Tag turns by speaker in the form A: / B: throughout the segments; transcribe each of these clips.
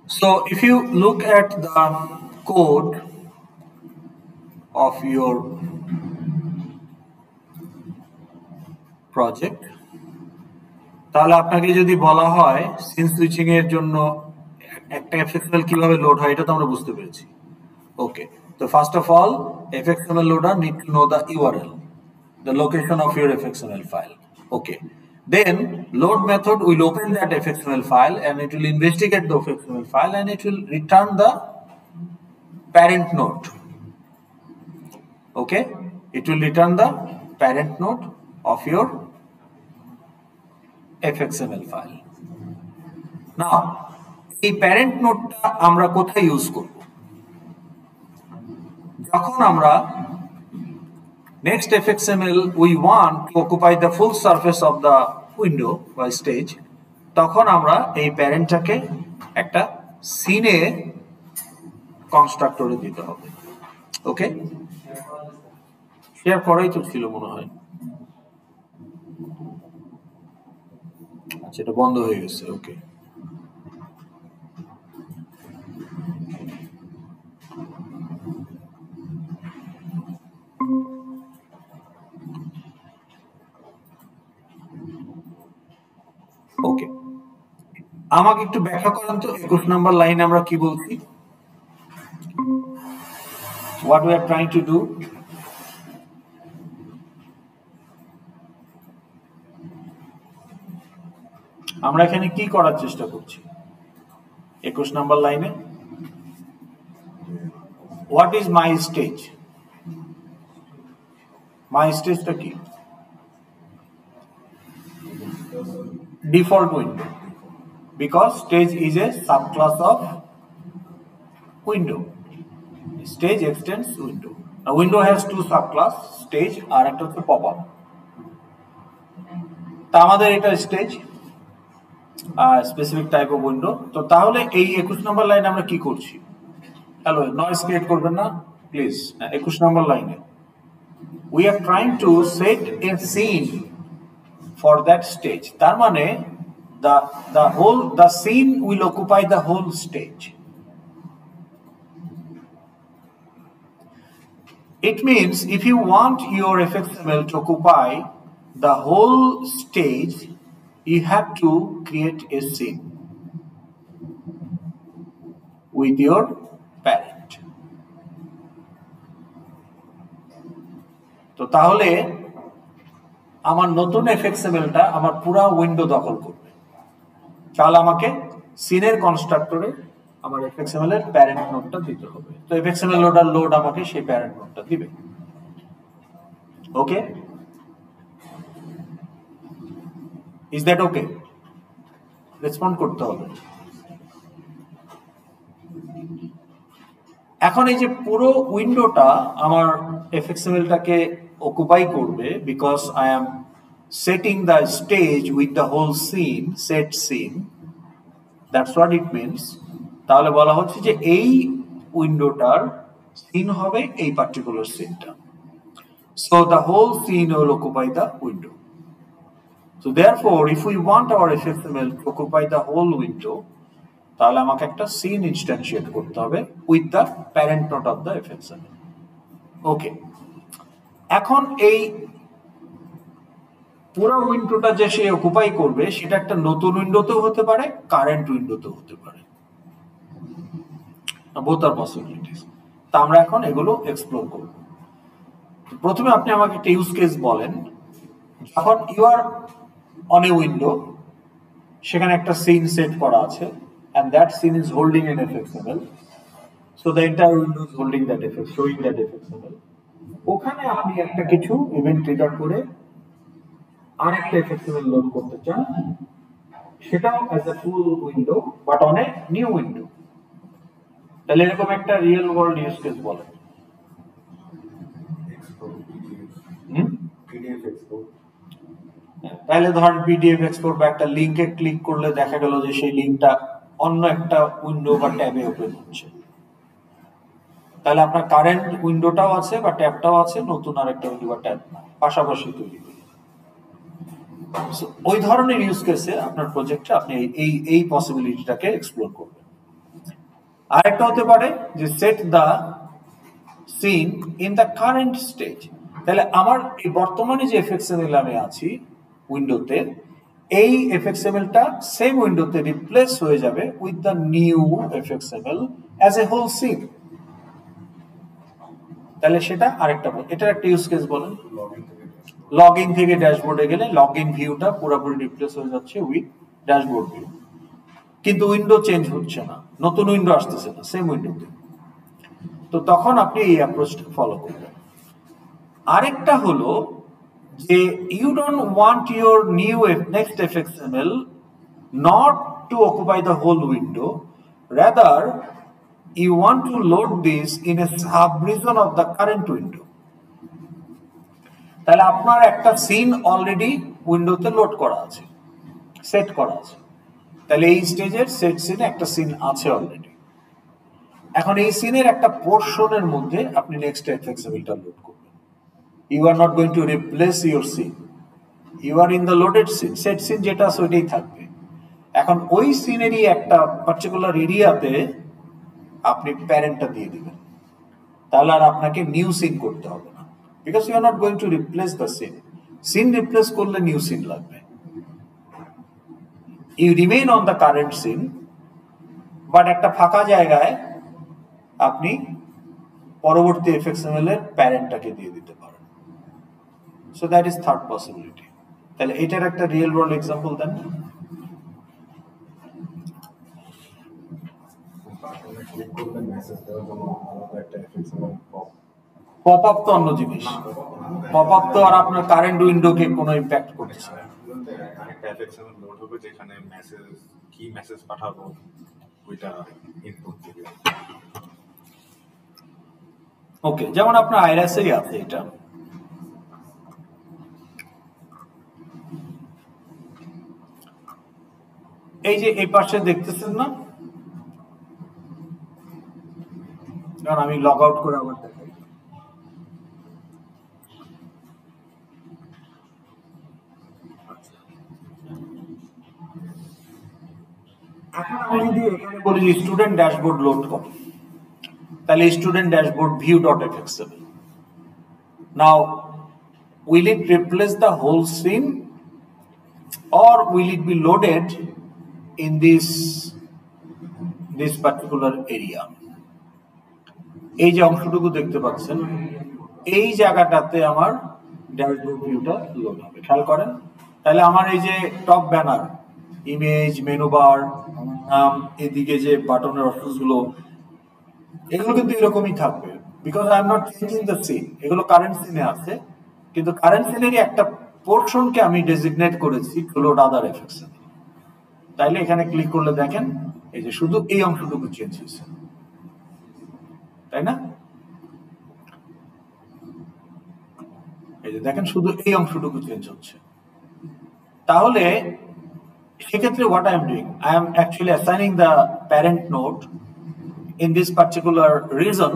A: So if you look at the code of your project, তাহলে আপনাকে যদি বলা হয় সিন সুইচিং এর জন্য একটা এফএক্সএমএল কিভাবে লোড হয় এটা তো আমরা বুঝতে পেরেছি। ওকে, so first of all fxml loader need to know the URL, the location of your fxml file. Okay, then load method will open that fxml file and it will investigate the fxml file and it will return the parent node. Okay, it will return the parent node of your fxml file. Now এই parent নোডটা আমরা কোথায় use করব? যখন আমরা next fxml we want to occupy the full surface of the window বা stage, তখন আমরা এই প্যারেন্টটাকে একটা সিনে কনস্ট্রাক্টরে দিতে হবে। ওকে, শেয়ার করাই তো ছিল মনে হয়। আচ্ছা, এটা বন্ধ হয়ে গেছে। ওকে, ওকে, আমাকে একটু ব্যাখ্যা করেন তো 21 নম্বর লাইনে আমরা কি বলছি? What we are trying to do? আমরা এখানে কি করার চেষ্টা করছি 21 নম্বর লাইনে? What is my stage? My stage টা কি? Default window, because stage is a subclass of window. Stage extends window. Now window has two subclass, stage আর একটা হচ্ছে pop-up. তা আমাদের এটা stage specific type of window. তো তাহলে এই 21 নম্বর লাইনে আমরা কি করছি? হ্যালো, নয়েজ ক্রিয়েট করবেন না প্লিজ। 21 নম্বর লাইনে we are trying to set a scene for that stage. তার মানে the scene will occupy the whole stage. It means if you want your fxml to occupy the whole stage, you have to create a scene with your parent. তো তাহলে আমার নতুন fxmlটা আমার পুরো window দখল করবে, তাহলে আমাকে সিনের কনস্ট্রাক্টরে আমার fxml এর প্যারেন্ট নোডটা দিতে হবে। তো fxml লোডার লোড আমাকে সেই প্যারেন্ট নোডটা দিবে। Okay, is that okay? Respond করতে হবে। এখন এই যে পুরো উইন্ডোটা আমার fxmlটাকে অকুপাই করবে, because I am setting the stage with the whole scene, set scene, that's what it means. তাহলে বলা হচ্ছে যে এই উইন্ডোটার সিন হবে এই পার্টিকুলার সিনটা। So the whole scene will occupy the window. So therefore, if we want our fxml to occupy the whole window, তাহলে আমাকে একটা সিন ইনস্ট্যান্সিয়েট করতে হবে with the parent node of the fxml। ওকে, এখন এই পুরো উইন্ডোটা যে সে অকুপাই করবে সেটা একটা নতুন উইন্ডোতেও হতে পারে, কারেন্ট উইন্ডোতেও হতে পারে, both are possibilities। তা আমরা এখন এগুলো এক্সপ্লোর করব। প্রথমে আপনি আমাকে একটা ইউজ কেস বলেন, যখন you are on a window, সেখানে একটা সিন সেট করা আছে and that scene is holding an fxml, so the entire window is holding that showing that fxml। ওখানে আপনি একটা কিছু ইভেন্ট ট্রিগার করে আরেকটা fxml লোড করতে চান, সেটাও as a full window but on a new window. তাহলে এরকম একটা রিয়েল ওয়ার্ল্ড ইউজ কেস বলেন। তাহলে ধরেন পিডিএফ এক্সপোর্ট বা একটা লিংকে ক্লিক করলে দেখা গেল যে সেই লিংকটা অন্য একটা উইন্ডো বা ট্যাবে ওপেন হচ্ছে, তাহলে আপনার কারেন্ট উইন্ডোটাও আছে বা ট্যাবটাও আছে, নতুন আরেকটা উইন্ডো বা ট্যাব পাশাপাশি তৈরি করি। ওই ধরনের ইউজ কেসে আপনার প্রজেক্টে আপনি এই পসিবিলিটিটাকে এক্সপ্লোর করবেন। আরেকটা হতে পারে যে set the seen in the current stage. তাহলে আমার এই বর্তমানে যে এফএক্সএমএল আমি আছি উইন্ডোতে, এই এফএক্সএমএলটা সেম উইন্ডোতে রিপ্লেস হয়ে যাবে with the new FXML as a whole scene. তাহলে সেটা আরেকটা, এটার একটা ইউজ কেস বলেন। লগ ইন থেকে ড্যাশবোর্ডে গেলে লগ ইন ভিউটা পুরোপুরি রিপ্লেস হয়ে যাচ্ছে উইথ ড্যাশবোর্ড ভিউ, কিন্তু উইন্ডো চেঞ্জ হচ্ছে না, নতুন উইন্ডো আসতেছে না সেম উইন্ডোতে। তো তখন আপনি এই অ্যাপ্রোচটা ফলো করবেন। আরেকটা হলো যে you don't want your new next FXML not to occupy the whole window, rather you want to load this in a sub-region of the current window. তাহলে আপনার একটা সিন অলরেডি উইন্ডোতে লোড করা আছে, সেট করা আছে। তাহলে এই স্টেজের সেট সিনে একটা সিন আছে অলরেডি। এখন এই সিনের একটা পোর্শনের মধ্যে আপনি নেক্সট এফএক্সএমএলটা লোড করবেন। You are not going to replace your scene, you are in the loaded scene, set scene যেটা আছে ওইটাই থাকবে। এখন ওই সিনেরই একটা পার্টিকুলার এরিয়াতে আপনি প্যারেন্টটা দিয়ে দিবেন, তাহলে আর আপনাকে নিউ সিন করতে হবে না, because you are not going to replace the scene. Scene replace করলে নিউ সিন লাগবে। You remain on the current scene, but একটা ফাঁকা জায়গায় আপনি পরবর্তী এফএক্সএমএল এর প্যারেন্টটাকে দিয়ে দিতে পারেন। So that is third possibility. তাহলে এটার একটা রিয়েল ওয়ার্ল্ড এক্সাম্পল দেন। পপ আপ তো অন্য জিনিস, পপ আপ তো আর আপনার কারেন্ট উইন্ডোকে কোনো ইম্প্যাক্ট করছে না।
B: আরেকটা এফএক্সএমএল লোড হবে যেখানে মেসেজ কি মেসেজ পাঠাবো ওইটা ইনপুট দিবে।
A: ওকে, যেমন আপনার আইরাসেই আছে এটা। এই যে এই পাশে দেখতেছেন না, কারণ আমি লগ আউট করে আবার দেখাই। এখন আমি যদি এখানে বলি স্টুডেন্ট ড্যাশবোর্ড লোড করো, তাহলে student dashboard view dot FXML. Now will it replace the whole scene or will it be loaded in this particular area? এই যে অংশটুকু দেখতে পাচ্ছেন, এই জায়গাটাতে আমার ড্যাশবোর্ড ভিউটা লোড হবে। খেয়াল করেন, তাহলে আমার এই যে top banner, image, menu bar, এদিকে যে বাটনের অপশনগুলো, এগুলো কিন্তু এরকমই থাকবে, because I am not changing the scene. এগুলো কারেন্ট সিনে আছে, কিন্তু কারেন্ট সিনেরই একটা পোর্শনকে আমি ডেজিগনেট করেছি টু লোড আদার এফএক্সএমএল। তাইলে এখানে ক্লিক করলে দেখেন এই যে শুধু এই অংশটুকু চেঞ্জ হয়েছে, তাই না? এই যে দেখেন শুধু এই অংশটুকু চেঞ্জ হচ্ছে। তাহলে সেক্ষেত্রে what I am doing, I am actually assigning the parent node in this particular region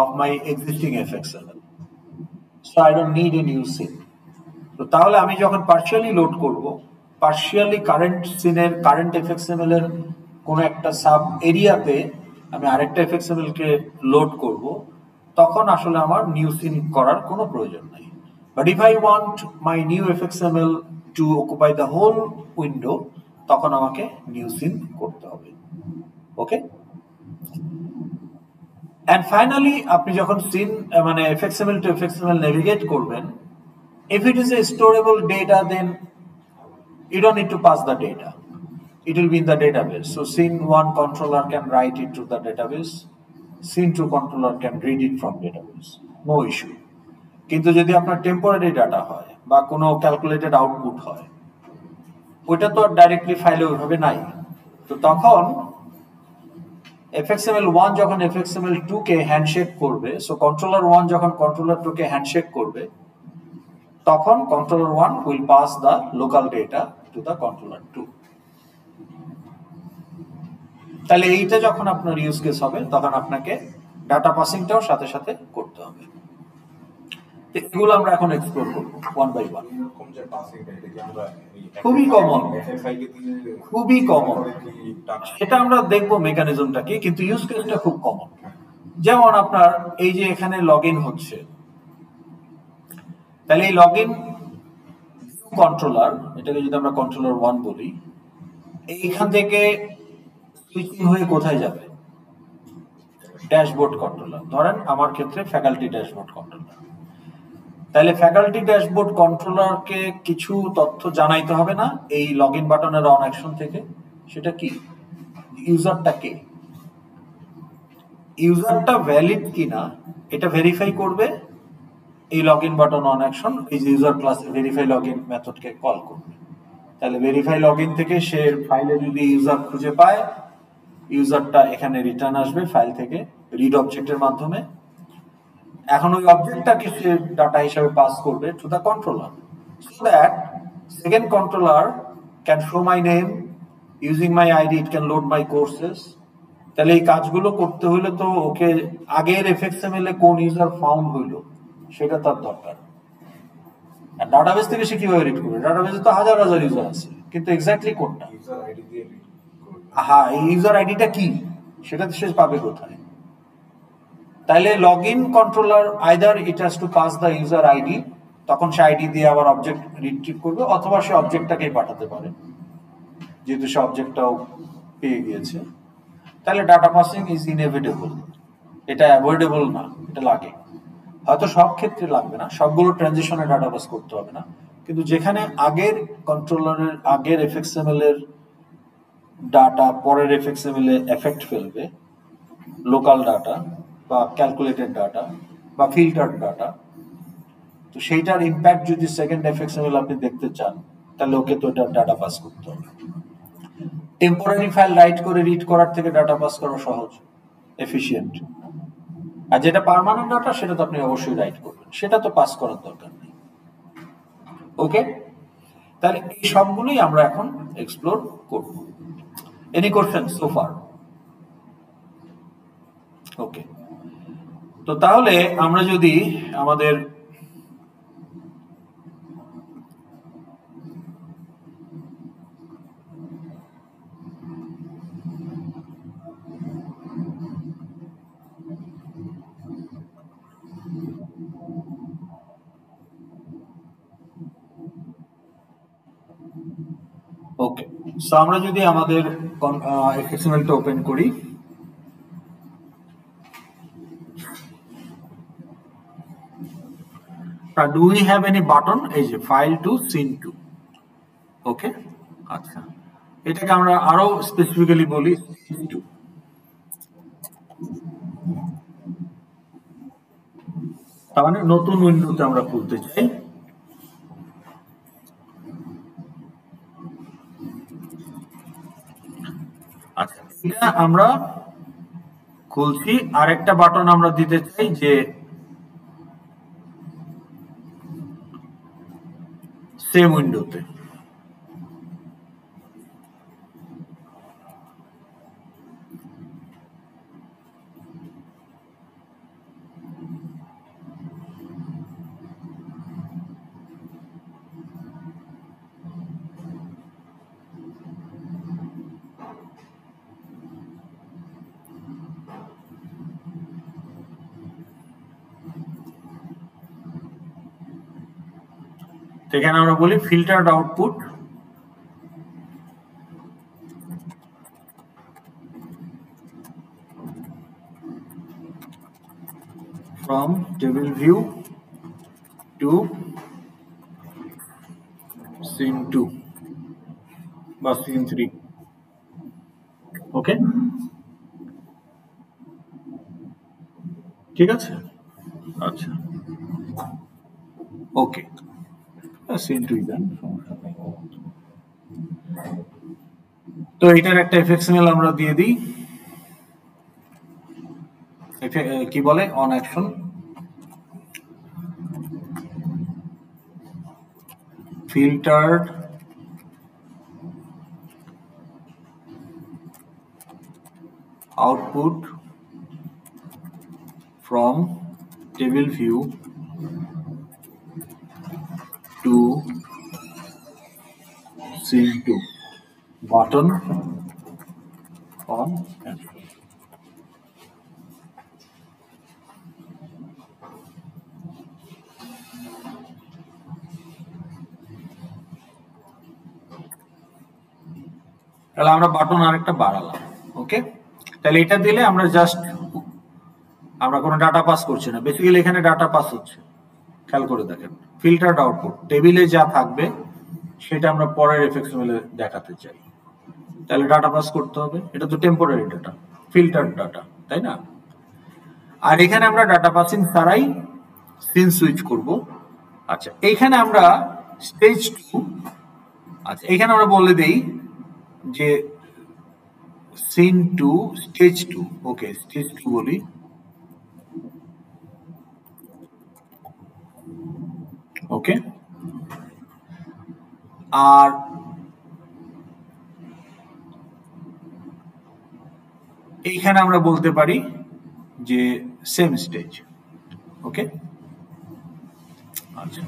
A: of my existing fxml, so I don't need a new scene. তো তাহলে আমি যখন পার্শিয়ালি লোড করব, পার্শিয়ালি কারেন্ট সিনের current fxml এর কোন একটা sub এরিয়াতে আমি আরেকটা fxml কে লোড করব, তখন আসলে আমার নিউ সিন করার কোনো প্রয়োজন নাই। But if I want my new fxml to occupy the whole window, তখন আমাকে নিউ সিন করতে হবে। ওকে, এন্ড ফাইনালি আপনি যখন সিন মানে fxml টু fxml নেভিগেট করবেন, if it is a storable data, then you don't need to pass the data, it will be in the database. So scene1 controller can write it to the database, scene2 controller can read it from database, no issue. কিন্তু যদি আপনার temporary data হয় বা কোনো calculated output হয়, ওইটা তো directly ফাইলে ওইভাবে নাই। তো তখন fxml1 যখন fxml2 কে হ্যান্ডশেক করবে, সো controller1 যখন controller2 কে হ্যান্ডশেক করবে, তখন controller1 will pass the local data to the controller2। তাহলে এইটা যখন আপনার ইউজ কেস হবে, তখন আপনাকে ডাটা পাসিংটাও সাথে সাথে করতে হবে। এগুলো আমরা এখন এক্সপ্লোর করব ওয়ান বাই ওয়ান।
B: এরকম যে পাসিংটা এটা কি আমরা
A: খুবই কমন,
B: এফএসআই কে দিয়ে
A: খুবই কমন,
B: কি টাকা
A: সেটা আমরা দেখবো মেকানিজমটা কি, কিন্তু ইউজ কেসটা খুব কমন। যেমন আপনার এই যে এখানে লগ ইন হচ্ছে, তাহলে এই লগ ইন কন্ট্রোলার, এটাকে যদি আমরা কন্ট্রোলার 1 বলি, এইখান থেকে সুইচিং হয়ে কোথায় যাবে? Dashboard controller. ধরেন আমার ক্ষেত্রে ফ্যাকাল্টি ড্যাশবোর্ড কন্ট্রোলার, তাহলে ফ্যাকাল্টি ড্যাশবোর্ড কন্ট্রোলারকে কিছু তথ্য জানাইতে হবে না এই লগ ইন বাটনের অন অ্যাকশন থেকে। সেটা কি? ইউজারটা কে, ইউজারটা ভ্যালিড কিনা এটা ভেরিফাই করবে এই log in button on action, এই যে user class verify log in মেথডকে কল করবে। তাহলে ভেরিফাই লগ ইন থেকে সে ফাইলে যদি ইউজার খুঁজে পায়, ইউজারটা এখানে রিটার্ন আসবে ফাইল থেকে রিড অবজেক্টের মাধ্যমে। এখন ওই অবজেক্টটাকে সে ডাটা হিসাবে পাস করবে to the controller, so that second controller can show my name, using my ID it can load my courses. তাহলে এই কাজগুলো করতে হলে তো ওকে আগের এফএক্সএমএল এ কোন ইউজার ফাউন্ড হইলো সেটা তার দরকার। আর ডাটাবেস থেকে সে কিভাবে রিড করবে? ডাটাবেসে তো হাজার হাজার ইউজার আছে, কিন্তু এক্স্যাক্টলি কোনটা,
B: ইউজার আইডি দিয়ে রিড করবে।
A: হ্যাঁ এই ইউজার আইডিটা কি সেটা সে পাবে কোথায়? তাইলে log in controller either it has to pass the user ID, তখন সে আইডি দিয়ে আবার অবজেক্ট রিট্রিভ করবে, অথবা সে অবজেক্টটাকেই পাঠাতে পারে যেহেতু সে অবজেক্টটাও পেয়ে গিয়েছে। তাহলে ডাটা পাসিং ইজ ইনএভিটেবল, এটা অ্যাভয়েডেবল না, এটা লাগে। হয়তো সব ক্ষেত্রে লাগবে না, সবগুলো ট্রানজিশনে ডাটা পাস করতে হবে না, কিন্তু যেখানে আগের কন্ট্রোলারের আগের এফএক্সএমএল এর ডাটা পরের এফএক্সএমএল এ এফেক্ট ফেলবে, লোকাল ডাটা বা ক্যালকুলেটেড ডাটা বা ফিল্টার্ড ডাটা, তো সেইটার ইম্প্যাক্ট যদি সেকেন্ড এফএক্সএমএল আপনি দেখতে চান, তাহলে ওকে তো এটা ডাটা পাস করতে হবে। টেম্পোরারি ফাইল রাইট করে রিড করার থেকে ডাটা পাস করা সহজ, এফিশিয়েন্ট। আর যেটা পার্মানেন্ট ডাটা সেটা তো আপনি অবশ্যই রাইট করবেন, সেটা তো পাস করার দরকার নেই। ওকে, তাহলে এই সবগুলোই আমরা এখন এক্সপ্লোর করব। Any question so far? Okay, তো তাহলে আমরা যদি আমাদের ওকে, সো আমরা যদি আমাদের এক্সএমএলটা ওপেন করি, do we have any button? এই যে ফাইল টু সিন টু। ওকে, আচ্ছা, এটাকে আমরা আরো স্পেসিফিক্যালি বলি সিন টু। তার মানে নতুন উইন্ডোতে আমরা খুলতে চাই। আচ্ছা, এটা আমরা খুলছি, আরেকটা বাটন আমরা দিতে চাই যে সেম উইন্ডোতে। এখানে আমরা বলি filtered output from table view to scene 2 বা scene 3। ওকে, ঠিক আছে, আচ্ছা ওকে, scene 2 দেন, সমস্যা নেই। তো এটার একটা এফএক্সএমএল আমরা দিয়ে দিই, কি বলে on action filtered output from table view 2, scene 2, button on action. তাহলে আমরা বাটন আরেকটা বাড়ালাম। ওকে, তাহলে এটা দিলে আমরা জাস্ট আমরা কোনো ডাটা পাস করছি না, বেসিক্যালি এখানে ডাটা পাস হচ্ছে। খেয়াল করে দেখেন, ফিল্টার্ড আউটপুট, টেবিলে যা থাকবে সেটা আমরা পরের এফএক্সএমএল এ দেখাতে চাই, তাহলে ডাটা পাস করতে হবে। এটা তো টেম্পোরারি ডাটা, ফিল্টার্ড ডাটা, তাই না? আর এখানে আমরা ডাটা পাসিং ছাড়াই সিন সুইচ করব। আচ্ছা, এইখানে আমরা স্টেজ 2, আচ্ছা এখানে আমরা বলে দেই যে সিন 2 স্টেজ 2, ওকে স্টেজ 2 বলি। ওকে, আর এইখানে আমরা বলতে পারি যে সেম স্টেজ। ওকে, আচ্ছা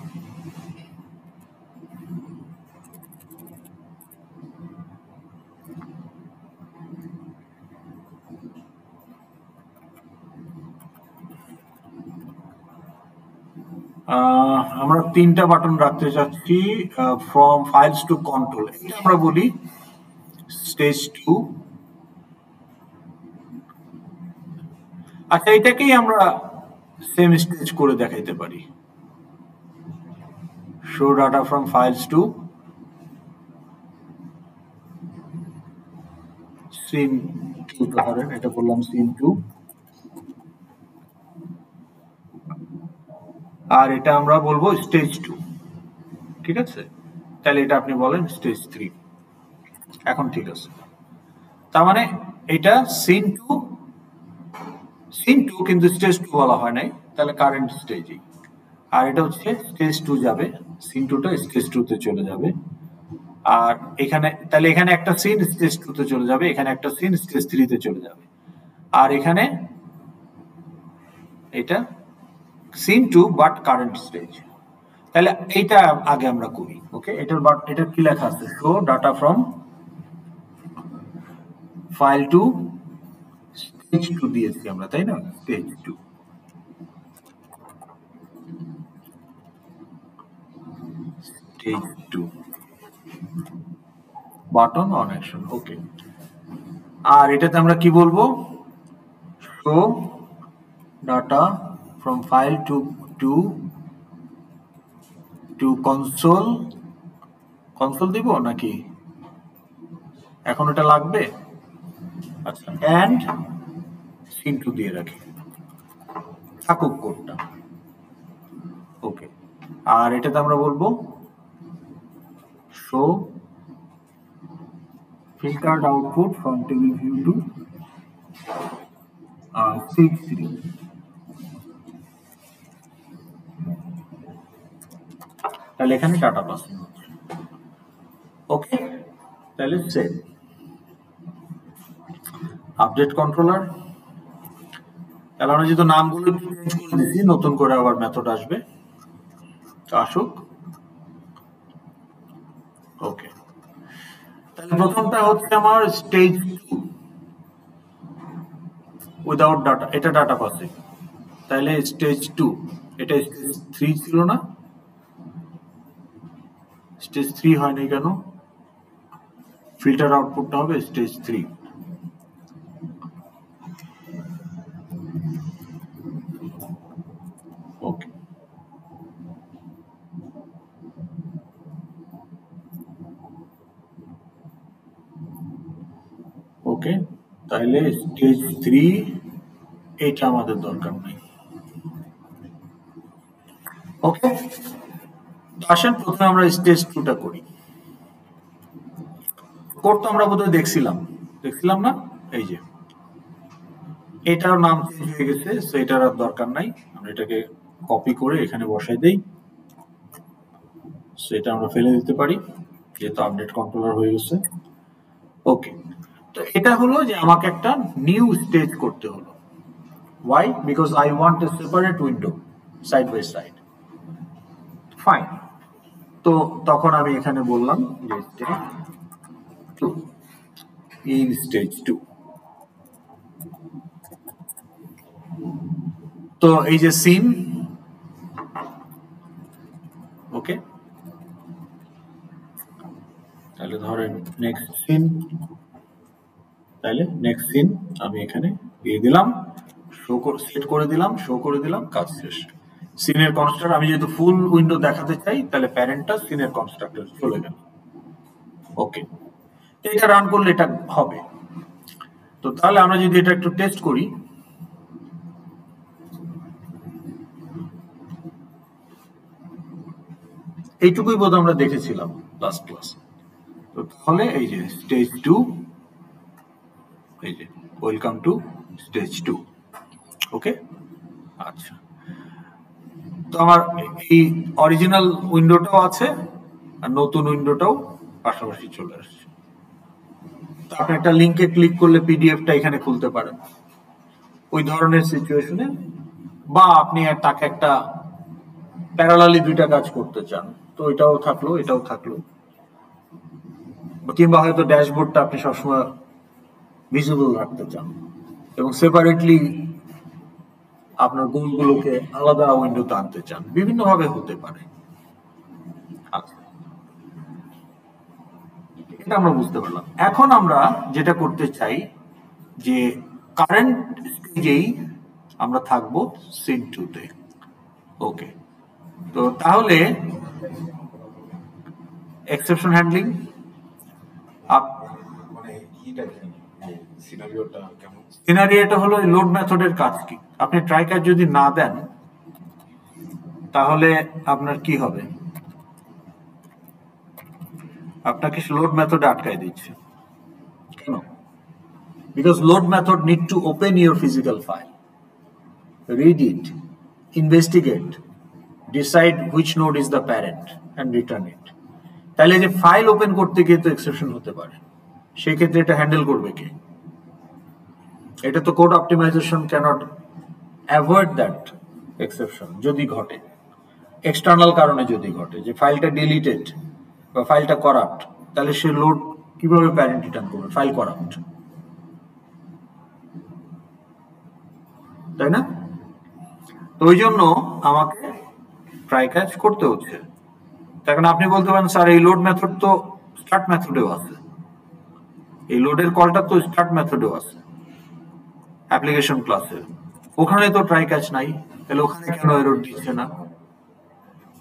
A: আমরা 3টা বাটন রাখতে চাচ্ছি, ফ্রম ফাইলস টু কন্ট্রোল, এটা আমরা বলি স্টেজ 2। আচ্ছা, এটাকেই আমরা সেম স্টেজ করে দেখাইতে পারি, show data from files to scene 2, ধরেন এটা বললাম সিন 2, আর এটা আমরা বলবো স্টেজ 2। ঠিক আছে, তাহলে এটা আপনি বলেন স্টেজ 3। এখন ঠিক আছে, তার মানে এটা সিন 2 কিন্তু স্টেজ 2 বলা হয় নাই, তাহলে কারেন্ট স্টেজে। আর এটা হচ্ছে স্টেজ 2 যাবে, সিন 2টা স্টেজ 2 তে চলে যাবে। আর এখানে তাহলে এখানে একটা সিন স্টেজ 2 তে চলে যাবে, এখানে একটা সিন স্টেজ 3 তে চলে যাবে, আর এখানে এটা সিন 2 বাট কারেন্ট স্টেজ। তাহলে এইটা আগে আমরা করি। ওকে, এটা কি লেখা আছে, show data from file to stage 2 দিয়েছি আমরা, তাই না? Stage 2, stage 2 button on action. Okay, আর এটাতে আমরা কি বলবো, show data from file to console দিব নাকি এখন এটা লাগবে? আচ্ছা, এন্ড সিন 2 দিয়ে রাখি, থাকুক কোডটা। ওকে, আর এটাতে আমরা বলবো show filtered output from table view to stage 3. তাহলে এখানে ডাটা পাসিং হচ্ছে। ওকে, তাহলে সেভ। আপডেট কন্ট্রোলার, তাহলে আমরা যেহেতু নামগুলো চেঞ্জ করে দিচ্ছি, নতুন করে আবার মেথড আসবে, আসুক। ওকে, তাহলে প্রথমটা হচ্ছে আমার স্টেজ 2 উইদাউট ডাটা, এটা ডাটা পাসিং। তাহলে স্টেজ 2, এটা স্টেজ 3 ছিল না, স্টেজ 3 হয়নি কেন? ফিল্টার আউটপুটটা হবে স্টেজ 3। ওকে, ওকে, তাহলে স্টেজ 3 এটা আমাদের দরকার নেই। ওকে, আসেন প্রথমে আমরা স্টেজ 2টা করি। কোড তো আমরা বোধহয় দেখছিলাম না? এই যে এটার নাম চেঞ্জ হয়ে গেছে, সো এটার আর দরকার নাই, আমরা এটাকে কপি করে এখানে বসাই দেই। সো এটা আমরা ফেলে দিতে পারি, যেহেতু আপডেট কন্ট্রোলার হয়ে গেছে। ওকে, তো এটা হলো যে আমাকে একটা নিউ স্টেজ করতে হলো। Why? Because I want a separate window side by side. Fine. তো তখন আমি এখানে বললাম যে স্টেজ 2 ইন স্টেজ 2। তো এই যে সিন, ওকে, তাহলে ধরেন নেক্সট সিন, তাহলে নেক্সট সিন আমি এখানে দিয়ে দিলাম, সেট করে দিলাম, শো করে দিলাম, কাজ শেষ। সিনের কনস্ট্রাক্টর আমি যেহেতু ফুল উইন্ডো দেখাতে চাই, তাহলে প্যারেন্টটা সিনের কনস্ট্রাক্টর চলে গেল। ওকে, এটা রান করলে এটা হবে। তো তাহলে আমরা যদি এটা একটু টেস্ট করি, এইটুকুই বোধ আমরা দেখেছিলাম লাস্ট ক্লাস। তো তাহলে এই যে স্টেজ 2, এই যে ওয়েলকাম টু স্টেজ 2। ওকে, আচ্ছা, তো আমার এই অরিজিনাল উইন্ডোটাও আছে আর নতুন উইন্ডোটাও পাশাপাশি চলে আসছে। তো আপনি একটা লিঙ্কে ক্লিক করলে পিডিএফটা এখানে খুলতে পারেন ওই ধরনের সিচুয়েশনে, বা আপনি তাকে একটা প্যারালালি দুইটা কাজ করতে চান, তো এটাও থাকলো এটাও থাকলো, কিংবা হয়তো ড্যাশবোর্ডটা আপনি সবসময় ভিজিবল রাখতে চান এবং সেপারেটলি আপনার গোলগুলোকে আলাদা উইন্ডোতে আনতে চান, বিভিন্ন ভাবে হতে পারে। আচ্ছা, এটা আমরা বুঝতে পারলাম। এখন আমরা যেটা করতে চাই যে কারেন্ট স্টেজেই আমরা থাকবো সিন 2 তে। ওকে, তো তাহলে এক্সেপশন হ্যান্ডলিং
B: মানে কিটা সিনারিওটা কেমন?
A: সিনারিওটা হলো লোড মেথডের কাজ কি। আপনি ট্রাই কাজ যদি না দেন তাহলে আপনার কি হবে, আপনাকে লোড মেথডে আটকাই দিচ্ছে। কেন? Because load method need to open your physical file, read it, investigate, decide which node is the parent and return it. তাহলে যে ফাইল ওপেন করতে গিয়ে তো এক্সেপশন হতে পারে, সেই ক্ষেত্রে এটা হ্যান্ডেল করবে কে? এটা তো code optimization cannot avoid that exception যদি ঘটে, এক্সটার্নাল কারণে যদি ঘটে, যে ফাইলটা ডিলিটেড বা ফাইলটা করাপ্ট, তাহলে সে লোড কিভাবে প্যারেন্ট রিটার্ন করবে? ফাইল করাপ্ট, তাই না? তো ওই জন্য আমাকে ট্রাই ক্যাচ করতে হচ্ছে। এখন আপনি বলতে পারেন স্যার এই লোড মেথড তো স্টার্ট মেথডেও আছে, এই লোডের কলটা তো স্টার্ট মেথডেও আছে অ্যাপ্লিকেশন ক্লাসে, ওখানে তো ট্রাই ক্যাচ নাই, তাহলে ওখানে কেন এরর দিচ্ছে না?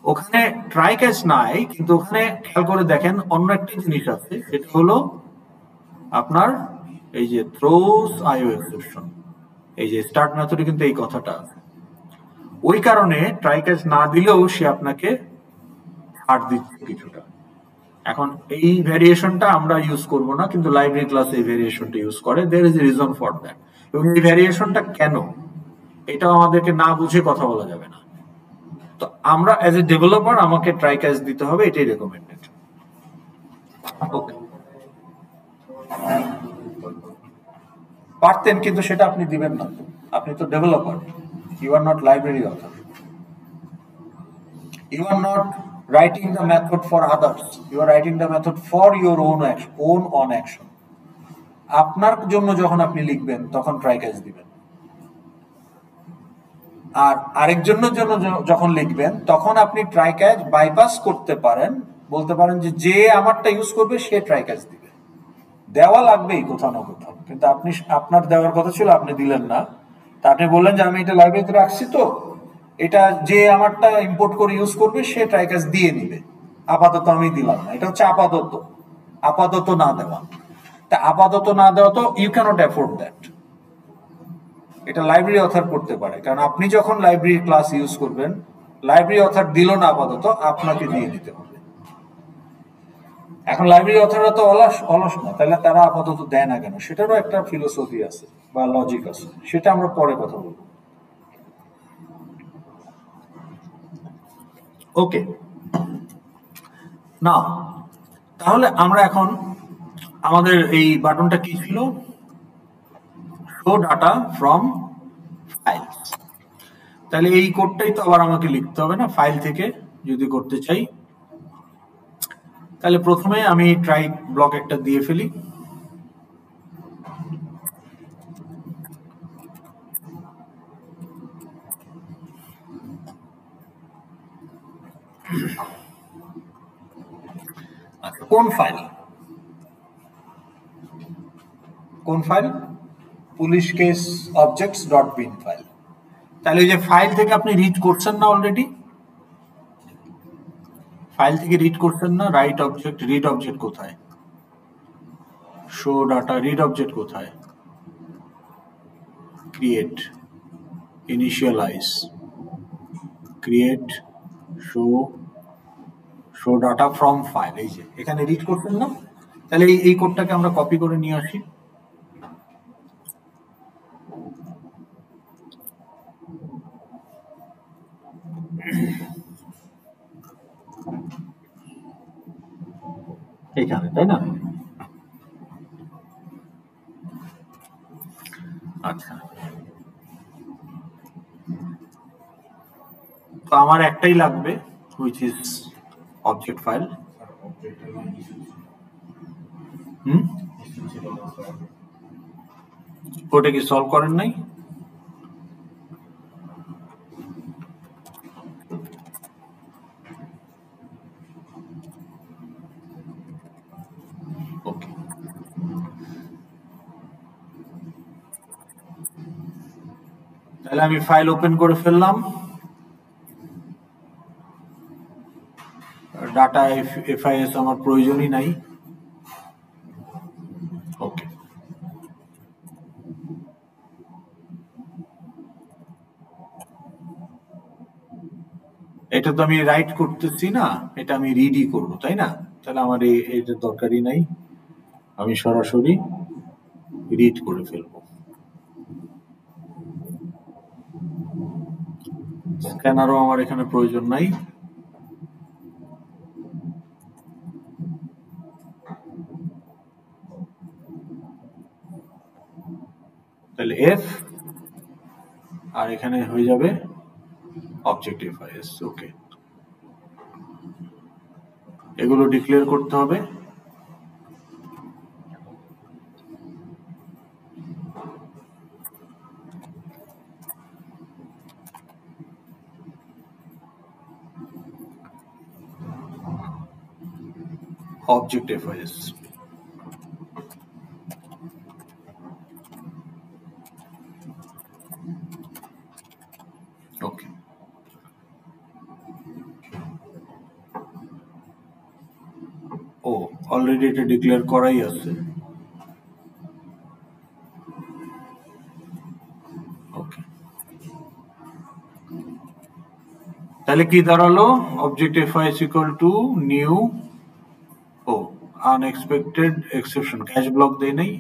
A: ওখানে ট্রাই ক্যাচ নাই, কিন্তু ওখানে খেয়াল করে দেখেন অন্য একটা জিনিস আছে, সেটা হলো আপনার এই যে থ্রোস আইও এক্সেপশন, এই যে স্টার্ট মেথডে কিন্তু এই কথাটা আছে। ওই কারণে ট্রাই ক্যাচ না দিলেও সে আপনাকে ছাড় দিচ্ছে কিছুটা। এখন এই ভ্যারিয়েশনটা আমরা ইউজ করব না, কিন্তু লাইব্রেরি ক্লাসে এই ভ্যারিয়েশনটা ইউজ করে। There is a reason for that. এবং এই ভ্যারিয়েশনটা কেন, এটাও আমাদেরকে না বুঝে কথা বলা যাবে না। তো আমরা অ্যাজ এ ডেভেলপার আমাকে ট্রাই ক্যাচ দিতে হবে, এটাই রেকমেন্ডেড। ওকে, পারতেন, কিন্তু সেটা আপনি দিবেন না। আপনি তো developer, you are not library author, you are not writing the method for others, you are writing the method for your own action, own on action. আপনার জন্য যখন আপনি লিখবেন তখন ট্রাই ক্যাচ দিবেন, আর আরেকজনের জন্য যখন লিখবেন তখন আপনি ট্রাই ক্যাচ বাইপাস করতে পারেন, বলতে পারেন যে যে আমারটা ইউজ করবে সে ট্রাই ক্যাচ দিবে। দেওয়া লাগবেই কোথাও না কোথাও, কিন্তু আপনি আপনার দেওয়ার কথা ছিল, আপনি দিলেন না। তা আপনি বললেন যে আমি এটা লাইব্রেরিতে রাখছি, তো এটা যে আমারটা ইম্পোর্ট করে ইউজ করবে সে ট্রাই ক্যাচ দিয়ে নিবে। আপাতত আমি দিলাম না, এটা হচ্ছে আপাতত না দেওয়া। তা আপাতত না দেওয়া তো ইউ ক্যানট অ্যাফোর্ড দ্যাট। এটা লাইব্রেরি অথর করতে পারে, কারণ আপনি যখন লাইব্রেরি ক্লাস ইউজ করবেন, লাইব্রেরি অথর দিল না আপাতত, আপনাকে দিয়ে দিতে হবে। এখন লাইব্রেরি অথররা তো অলস না, তাহলে তারা আপাতত দেয় না কেন? সেটারও একটা ফিলোসফি আছে বা লজিক আছে, সেটা আমরা পরে কথা বলবো। ওকে, না তাহলে আমরা এখন আমাদের এই বাটনটা কি ছিল? Show data from files. তাহলে এই কোডটাই তো আবার আমাকে লিখতে হবে না, ফাইল থেকে যদি করতে চাই তাহলে প্রথমে আমি ট্রাই ব্লক একটা দিয়ে ফেলি। কোন file police case objects dot bin file. তাহলে ওই যে ফাইল থেকে আপনি রিড করছেন না, অলরেডি ফাইল থেকে রিড করছেন না। রাইট অবজেক্ট, রিড অবজেক্ট কোথায়? শো ডাটা, রিড অবজেক্ট কোথায়? Create, initialize, create, show data from file. এই যে এখানে রিড করছেন না, তাহলে এই কোডটাকে আমরা কপি করে নিয়ে আসি। এইখানে, তাই না? আচ্ছা, তো আমার একটাই লাগবে, হুইচ ইজ অবজেক্ট ফাইল। ওটা কি সলভ করেন নাই? ওকে, তাহলে আমি ফাইল ওপেন করে ফেললাম। ডাটা এফআইএস আমার প্রয়োজনই নাই। ওকে, এটা তো আমি রাইট করতেছি না, এটা আমি রিডই করবো, তাই না? তাহলে আমার এইটার দরকারই নাই, আমি সরাসরি রিড করে ফেলবো। স্ক্যানারও আমার এখানে প্রয়োজন নাই। তাহলে এফ, আর এখানে হয়ে যাবে অবজেক্ট এফআইএস। ওকে, এগুলো ডিক্লেয়ার করতে হবে। Object FIS, okay. ও, অলরেডি এটা ডিক্লেয়ার করাই আছে। ওকে, তাহলে কি দাঁড়ালো? Object FIS equal to new, ও আনএক্সপেক্টেড এক্সেপশন, ক্যাশ ব্লক দেই নাই।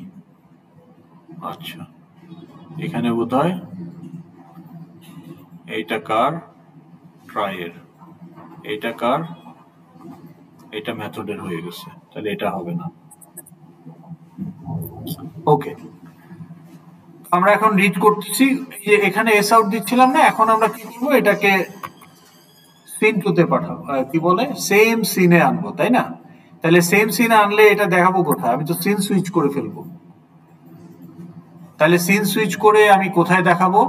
A: আচ্ছা, এখানে বোধহয় এইটা কার? ট্রাইয়ের। এইটা কার? এটা মেথডের হয়ে গেছে, তাহলে এটা হবে না। ওকে, আমরা এখন রিড করতেছি, এই যে এখানে এস আউট দিচ্ছিলাম না, এখন আমরা কি করবো? এটাকে সিন টুতে পাঠাবো, কি বলে, সেম সিনে আনবো, তাই না? তাহলে সেম সিনে আনলে এটা দেখাবো কোথায়? আমি তো সিন সুইচ করে ফেলবো। তাহলে সিন সুইচ করে আমি কোথায় দেখাবো?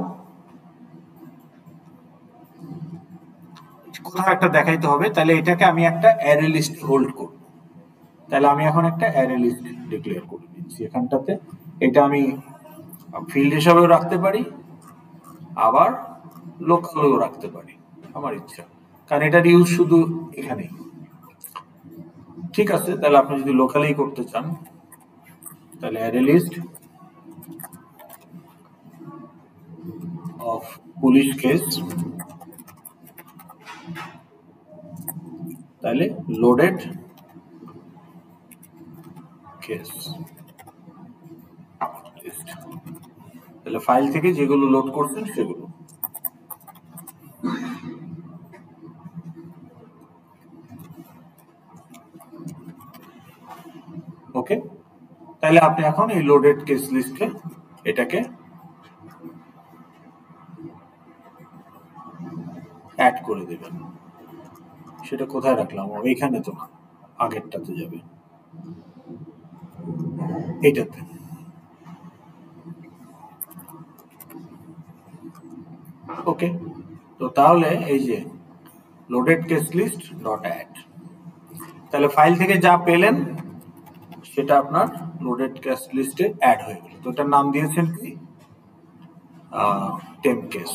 A: কোথাও একটা দেখাইতে হবে। তাহলে এটাকে আমি একটা অ্যারে লিস্ট হোল্ড করব। তাহলে আমি এখন একটা অ্যারে লিস্ট ডিক্লেয়ার করে দিচ্ছি এখানটাতে। এটা আমি ফিল্ড হিসাবেও রাখতে পারি, আবার লোকালেও রাখতে পারি, আমার ইচ্ছা, কারণ এটার ইউজ শুধু এখানেই। ঠিক আছে, তাহলে আপনি যদি লোকালেই করতে চান, তাহলে array list of police case, তাহলে লোডেড কেস লিস্ট, তাহলে ফাইল থেকে যেগুলো লোড করছেন সেগুলো। ওকে, তাহলে আপনি এখন এই লোডেড কেস লিস্টে এটাকে অ্যাড করে দেবেন। সেটা কোথায় রাখলাম? এইখানে তো না, আগেরটাতে যাবে, এইটাতে। ওকে, তো তাহলে এই যে loaded case list dot add, তাহলে ফাইল থেকে যা পেলেন সেটা আপনার লোডেড কেস লিস্টে অ্যাড হয়ে গেল। তো এটার নাম দিয়েছেন কি, টেম্প কেস।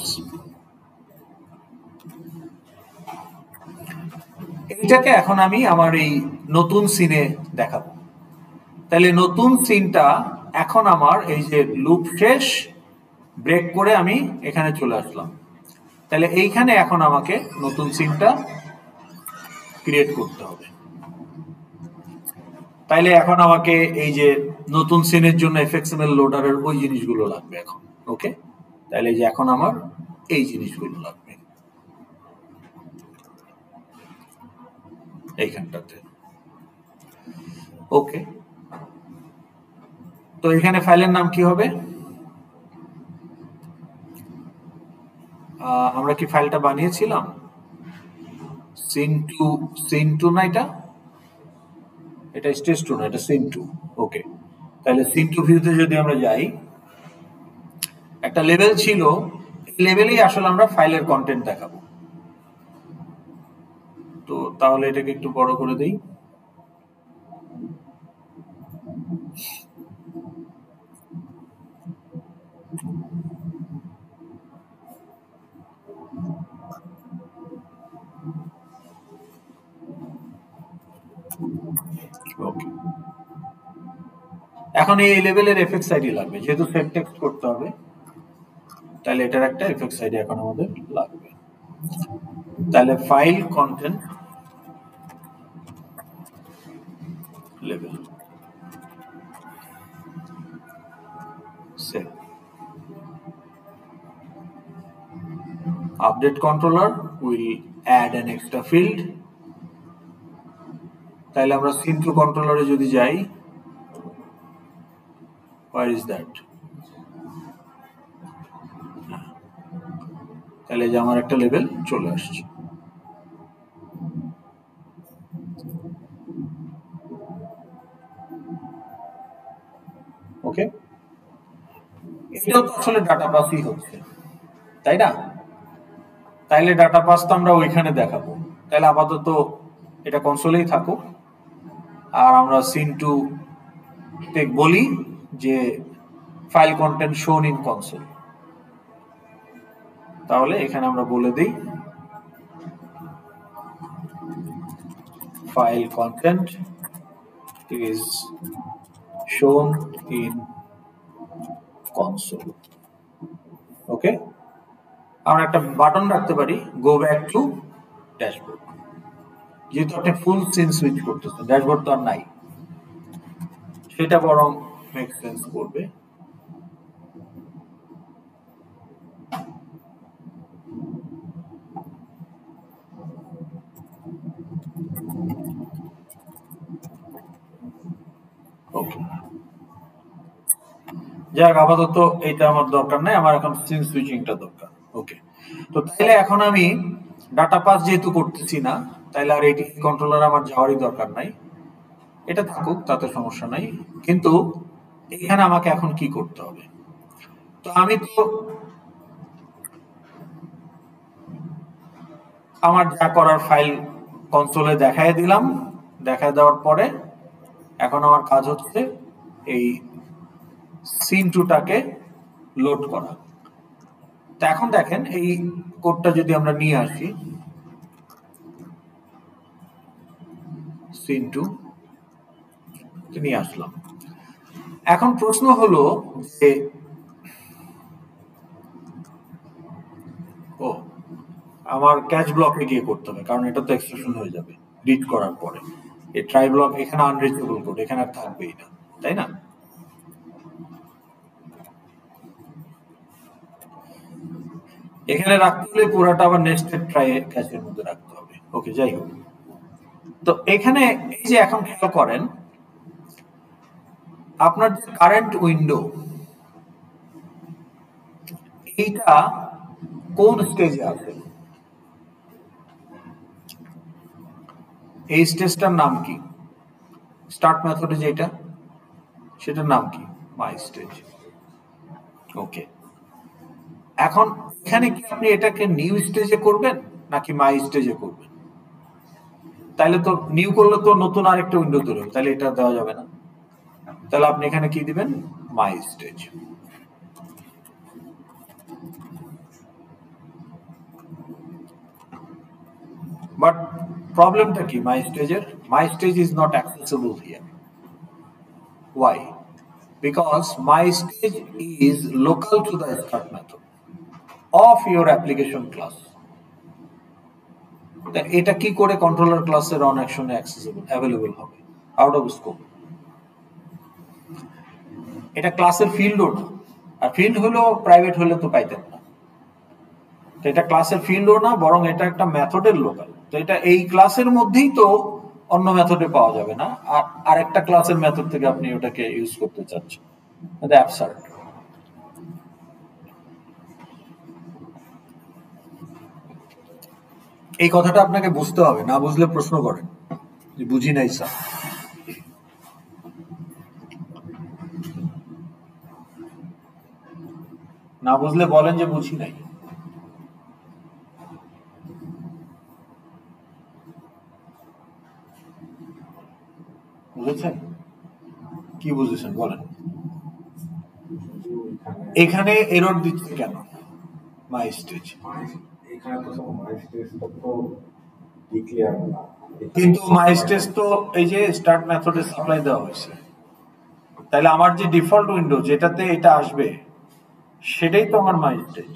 A: এইটাকে এখন আমি আমার এই নতুন সিনে দেখাবো। তাহলে নতুন সিনটা এখন আমার এই যে লুপ শেষ, ব্রেক করে আমি এখানে চলে আসলাম। তাহলে এইখানে এখন আমাকে নতুন সিনটা ক্রিয়েট করতে হবে। তাইলে এখন আমাকে এই যে নতুন সিনের জন্য এফএক্সএমএল লোডারের ওই জিনিসগুলো লাগবে এখন। ওকে, তাহলে এই যে এখন আমার এই জিনিসগুলো লাগবে এইখানটাতে। ওকে, তো এখানে ফাইলের নাম কি হবে? আমরা কি ফাইলটা বানিয়েছিলাম? সিন2 না, এটা স্টেজ 2 না, এটা সিন2। ওকে, তাহলে সিন2 ভিউতে যদি আমরা যাই, একটা লেভেল ছিল, এই লেভেলেই আসলে আমরা ফাইলের কন্টেন্ট দেখাবো। তো তাহলে এটাকে একটু বড় করে দেই। ওকে, এখন এই লেভেলের এফএক্স আইডি লাগবে, যেহেতু সেভ টেক্সট করতে হবে, তাহলে এটার একটা এফএক্স আইডি এখন আমাদের লাগবে। তাহলে file content level save, update controller will add an extra field। তাহলে আমরা সিন2 কন্ট্রোলারে যদি যাই, where is that? তাহলে যে আমার একটা লেভেল চলে আসছে। ওকে, এটাও তো আসলে ডাটা পাসই হচ্ছে, তাই না? তাইলে ডাটা পাস তো আমরা ওইখানে দেখাবো। তাহলে আপাতত এটা কনসোলেই থাকুক, আর আমরা সিন2 তে বলি যে ফাইল কন্টেন্ট শোন ইন কনসোল। তাহলে এখানে আমরা বলে দিই file content is shown in console। ওকে, আমরা একটা বাটন রাখতে পারি, গো ব্যাক টু ড্যাশবোর্ড, যেহেতু আপনি ফুল সিন সুইচ করতেছেন, ড্যাশবোর্ড তো আর নাই, সেটা বরং মেক সেন্স করবে। ওকে, যাক, আপাতত এটা আমার দরকার নাই, আমার এখন সিন সুইচিংটা দরকার। ওকে, তো তাইলে এখন আমি ডাটা পাস যেহেতু করতেছি না, তাইলে আর এটি কন্ট্রোলার আমার যাওয়ারই দরকার নাই, এটা থাকুক, তাতে সমস্যা নাই। কিন্তু এখানে আমাকে এখন কি করতে হবে? তো আমি তো আমার যা করার ফাইল কনসোলে দেখাই দিলাম, দেখা দেওয়ার পরে এখন আমার কাজ হচ্ছে এই সিন2টাকে লোড করা। তো এখন দেখেন এই কোডটা যদি আমরা নিয়ে আসি, সিন2 নিয়ে আসলাম। এখন প্রশ্ন হলো যে আমার ক্যাচ ব্লকে গিয়ে করতে হবে, কারণ এটা তো এক্সপ্রেশন হয়ে যাবে রিড করার পরে। এই ট্রাই ব্লক এখানে আনরিচেবল কোড, এখানে আর থাকবেই না, তাই না? এখানে রাখতে হলে পুরাটা আবার নেস্টেড ট্রাই ক্যাচের মধ্যে রাখতে হবে। ওকে, যাই হোক, তো এখানে এই যে এখন খেয়াল করেন, আপনার যে কারেন্ট উইন্ডো, এইটা কোন স্টেজে আছে? এই স্টেজটার নাম কি? স্টার্ট মেথডে যেটা, সেটার নাম কি? মাই স্টেজ। ওকে, এখন এখানে কি আপনি এটাকে নিউ স্টেজে করবেন নাকি মাই স্টেজে করবেন? তাহলে তো নিউ করলে তো নতুন আরেকটা উইন্ডো তৈরি হবে, তাহলে এটা দেওয়া যাবে না। তাহলে আপনি এখানে কি দিবেন? মাই স্টেজ। বাট প্রবলেমটা কি মাই স্টেজের? My stage is not accessible here. Why? Because my stage is local to the start method of your application class. এটা কি করে কন্ট্রোলার ক্লাসের অন অ্যাকশনে অ্যাভেলেবল হবে? Out of scope. এটা ক্লাসের ফিল্ডও না, আর ফিল্ড হলেও প্রাইভেট হলে তো পাইতেন না। তো এটা ক্লাসের ফিল্ডও না, বরং এটা একটা মেথডের লোকাল। তো এটা এই ক্লাসের মধ্যেই তো অন্য মেথডে পাওয়া যাবে না, আর আরেকটা ক্লাসের মেথড থেকে আপনি ওটাকে ইউজ করতে চাচ্ছেন। এটা অ্যাবসার্ড। এই কথাটা আপনাকে বুঝতে হবে, না বুঝলে প্রশ্ন করেন যে বুঝি নাই স্যার। না বুঝলে বলেন যে বুঝি নাই। বুঝেছেন? কি বুঝেছেন বলেন। এখানে এরর দিচ্ছে কেন? মাই স্টেজ। কিন্তু মাই স্টেজ তো এই যে স্টার্ট মেথডে সাপ্লাই দেওয়া হয়েছে, তাহলে আমার যে ডিফল্ট উইন্ডো যেটাতে এটা আসবে সেটাই তো আমার মাই স্টেজ।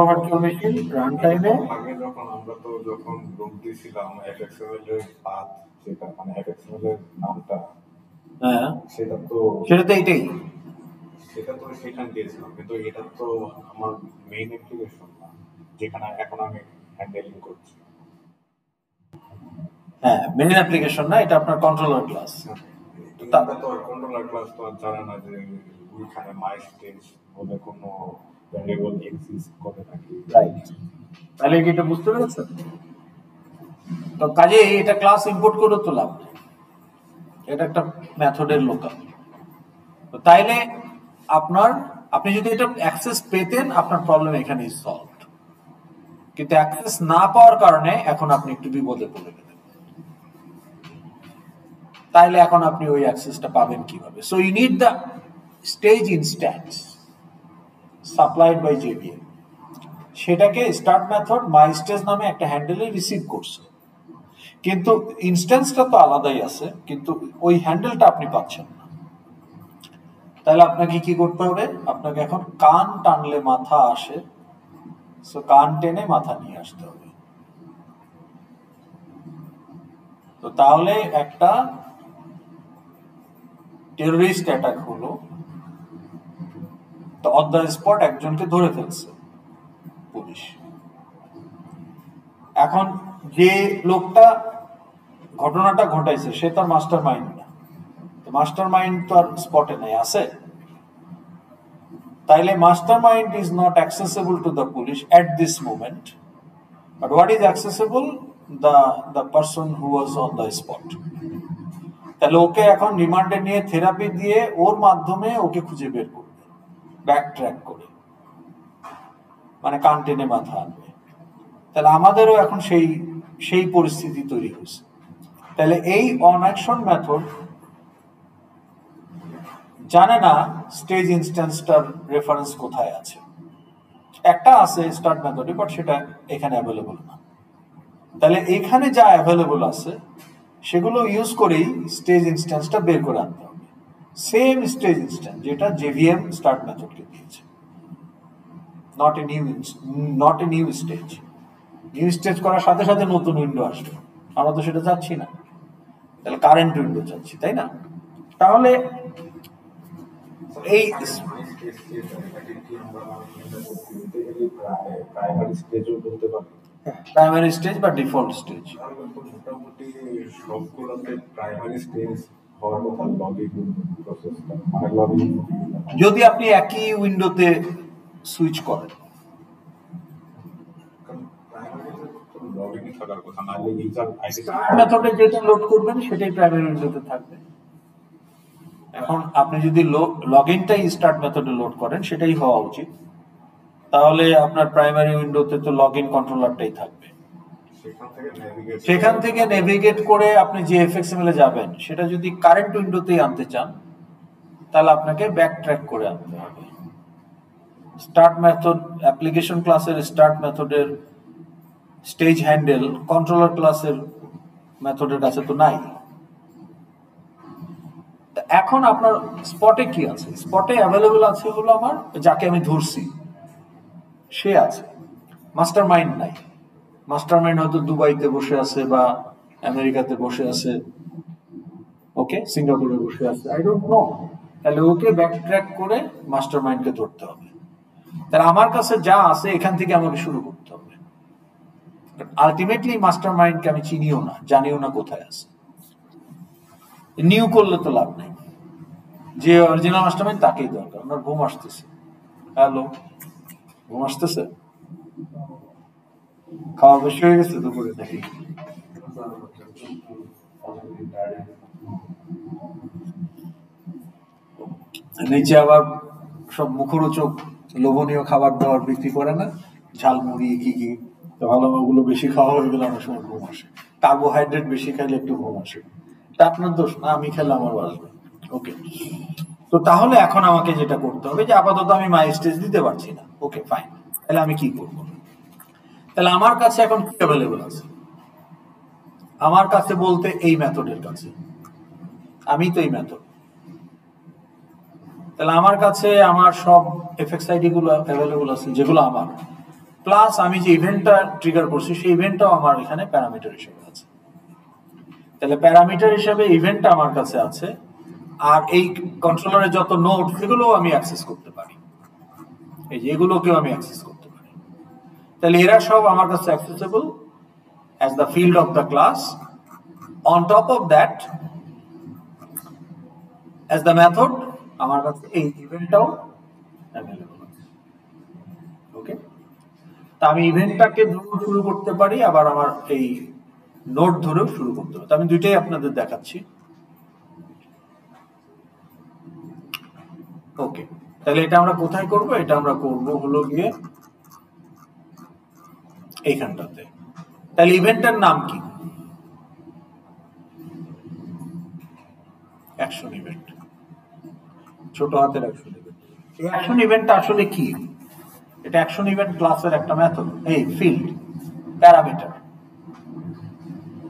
A: ভার্চুয়াল মেশিন রান টাইমে
B: আগে যখন আমরা তো যখন গ্রুপ দিছিলাম এফএক্সএমএল এর পাথ, যেটা মানে এফএক্সএমএল এর নামটা,
A: হ্যাঁ
B: সেটা তো
A: এটাই,
B: সেটা তো সেখানে দিয়েছিলাম, কিন্তু এটা তো আমার মেইন অ্যাপ্লিকেশন না, যেখানে এখন আমি হ্যান্ডেলিং করছি।
A: হ্যাঁ, মেইন অ্যাপ্লিকেশন না, এটা আপনার কন্ট্রোলার ক্লাস।
B: তারপরে তো কন্ট্রোলার ক্লাস তো আর জানে না যে ওইখানে মাই স্টেজ বলে কোনো ভ্যারিয়েবল এক্সিস্ট করে নাকি।
A: রাইট, তাহলে কি এটা বুঝতে পেরেছেন? তো কাজে এটা ক্লাস ইম্পোর্ট করে তো লাভ নেই, এটা একটা মেথডের লোকাল। তো তাইলে আপনি যদি এটা অ্যাক্সেস পেতেন, আপনার প্রবলেম এখানেই সলভ। কিন্তু অ্যাক্সেস না পাওয়ার কারণে এখন আপনি একটু বিপদে পড়ে গেলেন। তাইলে এখন আপনি ওই অ্যাক্সেসটা পাবেন কিভাবে? So you need the stage instance supplied by JVM. সেটাকে স্টার্ট মেথড মাই স্টেজ নামে একটা হ্যান্ডেলে রিসিভ করছে, কিন্তু ইনস্ট্যান্সটা তো আলাদাই আছে, কিন্তু ওই হ্যান্ডেলটা আপনি পাচ্ছেন না। তাহলে আপনাকে কি করতে হবে? আপনাকে এখন কান টানলে মাথা আসে, সো কান টেনে মাথা নিয়ে আসতে হবে। তো তাহলে একটা টেররিস্ট অ্যাটাক হলো, তো অন দ্য স্পট একজনকে ধরে ফেলছে পুলিশ। এখন যে লোকটা ঘটনাটা ঘটাইছে সে তো মাস্টার মাইন্ড না, তো মাস্টার মাইন্ড তো আর স্পটে নাই, আছে। তাইলে master mind is not accessible to the police at this moment, but what is accessible? The person who was on the spot. তাহলে ওকে এখন রিমান্ডে নিয়ে থেরাপি দিয়ে ওর মাধ্যমে ওকে খুঁজে বের করবে, ব্যাক ট্র্যাক করে, মানে কান টেনে মাথা আনবে। তাহলে আমাদেরও এখন সেই পরিস্থিতি তৈরি হয়েছে। তাহলে এই অন অ্যাকশন মেথড জানে না স্টেজ ইনস্ট্যান্সটার রেফারেন্স কোথায় আছে। একটা আছে স্টার্ট মেথডে, বাট সেটা এখানে অ্যাভেলেবল না। তাহলে এখানে যা অ্যাভেলেবল আছে সেগুলো ইউজ করেই স্টেজ ইনস্ট্যান্সটা বের করে আনতে হবে। সেম স্টেজ ইনস্ট্যান্স যেটা জেভিএম স্টার্ট মেথডকে দিয়েছে, not a new stage. New stage করার সাথে সাথে নতুন উইন্ডো আসবে, আমরা তো সেটা চাচ্ছি না। তাহলে কারেন্ট উইন্ডো চাচ্ছি, তাই না? তাহলে এই প্রাইমারি স্টেজ বা ডিফল্ট স্টেজ,
B: মোটামুটি সবগুলোতে প্রাইমারি স্টেজ হওয়ার কথা লগইন প্রসেসটা, মানে লগইন
A: যদি আপনি একই উইন্ডোতে সুইচ করেন।
B: লগইনই থাকে থাকার কথা, নাহলে ইউজার আইডি
A: মেথডে যেটা লোড করবেন সেটাই প্রাইমারি উইন্ডোতে থাকবে। এখন আপনি যদি লগইনটাই স্টার্ট মেথডে লোড করেন সেটাই হওয়া উচিত, তাহলে আপনার প্রাইমারি উইন্ডোতে তো লগইন কন্ট্রোলারটাই থাকবে। সেখান থেকে নেভিগেট করে আপনি যে এফএক্সএমএল এ যাবেন সেটা যদি কারেন্ট উইন্ডোতেই আনতে চান তাহলে আপনাকে ব্যাক ট্র্যাক করে আনতে হবে। স্টার্ট মেথড অ্যাপ্লিকেশন ক্লাসের স্টার্ট মেথডের স্টেজ হ্যান্ডেল কন্ট্রোলার ক্লাসের মেথডের কাছে তো নাই। এখন আপনার স্পটে কি আছে? স্পটে অ্যাভেলেবল আছে হলো আমার যাকে আমি ধরছি সে আছে, মাস্টার মাইন্ড নাই। মাস্টার মাইন্ড হয়তো দুবাইতে বসে আছে বা আমেরিকাতে বসে আছে, ওকে, সিঙ্গাপুরে বসে আছে, আই ডোন্ট নো। তাহলে ওকে ব্যাক ট্র্যাক করে মাস্টার মাইন্ডকে ধরতে হবে। তাহলে আমার কাছে যা আছে এখান থেকে আমাকে শুরু করতে হবে। আলটিমেটলি মাস্টার মাইন্ডকে আমি চিনিও না, জানিও না কোথায় আছে। নিউ করলে তো লাভ নেই, যে অরিজিনাল মাস্টার মাইন্ড তাকেই দরকার। আমার ঘুম আসতেছে। হ্যালো, ঘুম আসতেছে? খাওয়া বেশি হয়ে গেছে দুপুরে নাকি? নিচে আবার সব মুখরোচক লোভনীয় খাবার দাবার বিক্রি করে না, ঝালমুড়ি কি কি, তো ভালো ওগুলো বেশি খাওয়া হয়ে গেলে অনেক সময় ঘুম আসে। কার্বোহাইড্রেট বেশি খাইলে একটু ঘুম আসে, তা আপনার দোষ না, আমি খেলে আমার আসবে। ওকে, তো তাহলে এখন আমাকে যেটা করতে হবে যে আপাতত আমি মাই স্টেজ দিতে পারছি না, ওকে ফাইন, তাহলে আমি কি করবো? তাহলে আমার কাছে এখন কি অ্যাভেলেবল আছে? আমার কাছে বলতে এই মেথডের কাছে, আমি তো এই মেথড। তাহলে আমার কাছে আমার সব এফএক্সআইডি গুলো অ্যাভেলেবল আছে যেগুলো আমার, প্লাস আমি যে ইভেন্টটা ট্রিগার করছি সেই ইভেন্টটাও আমার এখানে প্যারামিটার হিসেবে আছে। তাহলে প্যারামিটার হিসেবে ইভেন্টটা আমার কাছে আছে, আর এই কন্ট্রোলারের যত নোড সেগুলোও আমি অ্যাক্সেস করতে পারি, এই যে এগুলোকেও আমি অ্যাক্সেস করতে পারি। তাহলে এরা সব আমার কাছে accessible as the field of the class. On top of that, as the method, আমার কাছে এই ইভেন্টটাও অ্যাভেলেবল আছে। ওকে, তা আমি ইভেন্টটাকে ধরে শুরু করতে পারি, আবার আমার এই নোড ধরেও শুরু করতে পারি। আমি দুইটাই আপনাদের দেখাচ্ছি। ওকে, তাহলে এটা আমরা কোথায় করব? এটা আমরা করব হলো গিয়ে এইখানটাতে। তাহলে ইভেন্টের নাম কি? অ্যাকশন ইভেন্ট, ছোট হাতের অ্যাকশন ইভেন্ট। এই অ্যাকশন ইভেন্টটা আসলে কি? এটা অ্যাকশন ইভেন্ট ক্লাসের একটা মেথড, এই ফিল্ড প্যারামিটার।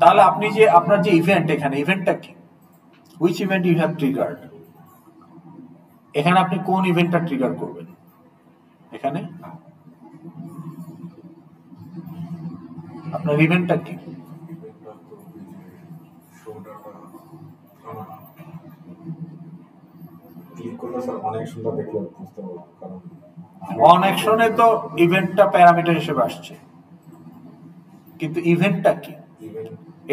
A: তাহলে আপনি যে আপনার যে ইভেন্ট, এখানে ইভেন্টটা কি? Which event you have triggered. এখানে আপনি কোন ইভেন্টটা ট্রিগার করবেন? এখানে আপনার ইভেন্টটা কি? অন অ্যাকশনে তো ইভেন্টটা প্যারামিটার হিসেবে আসছে, কিন্তু ইভেন্টটা কি?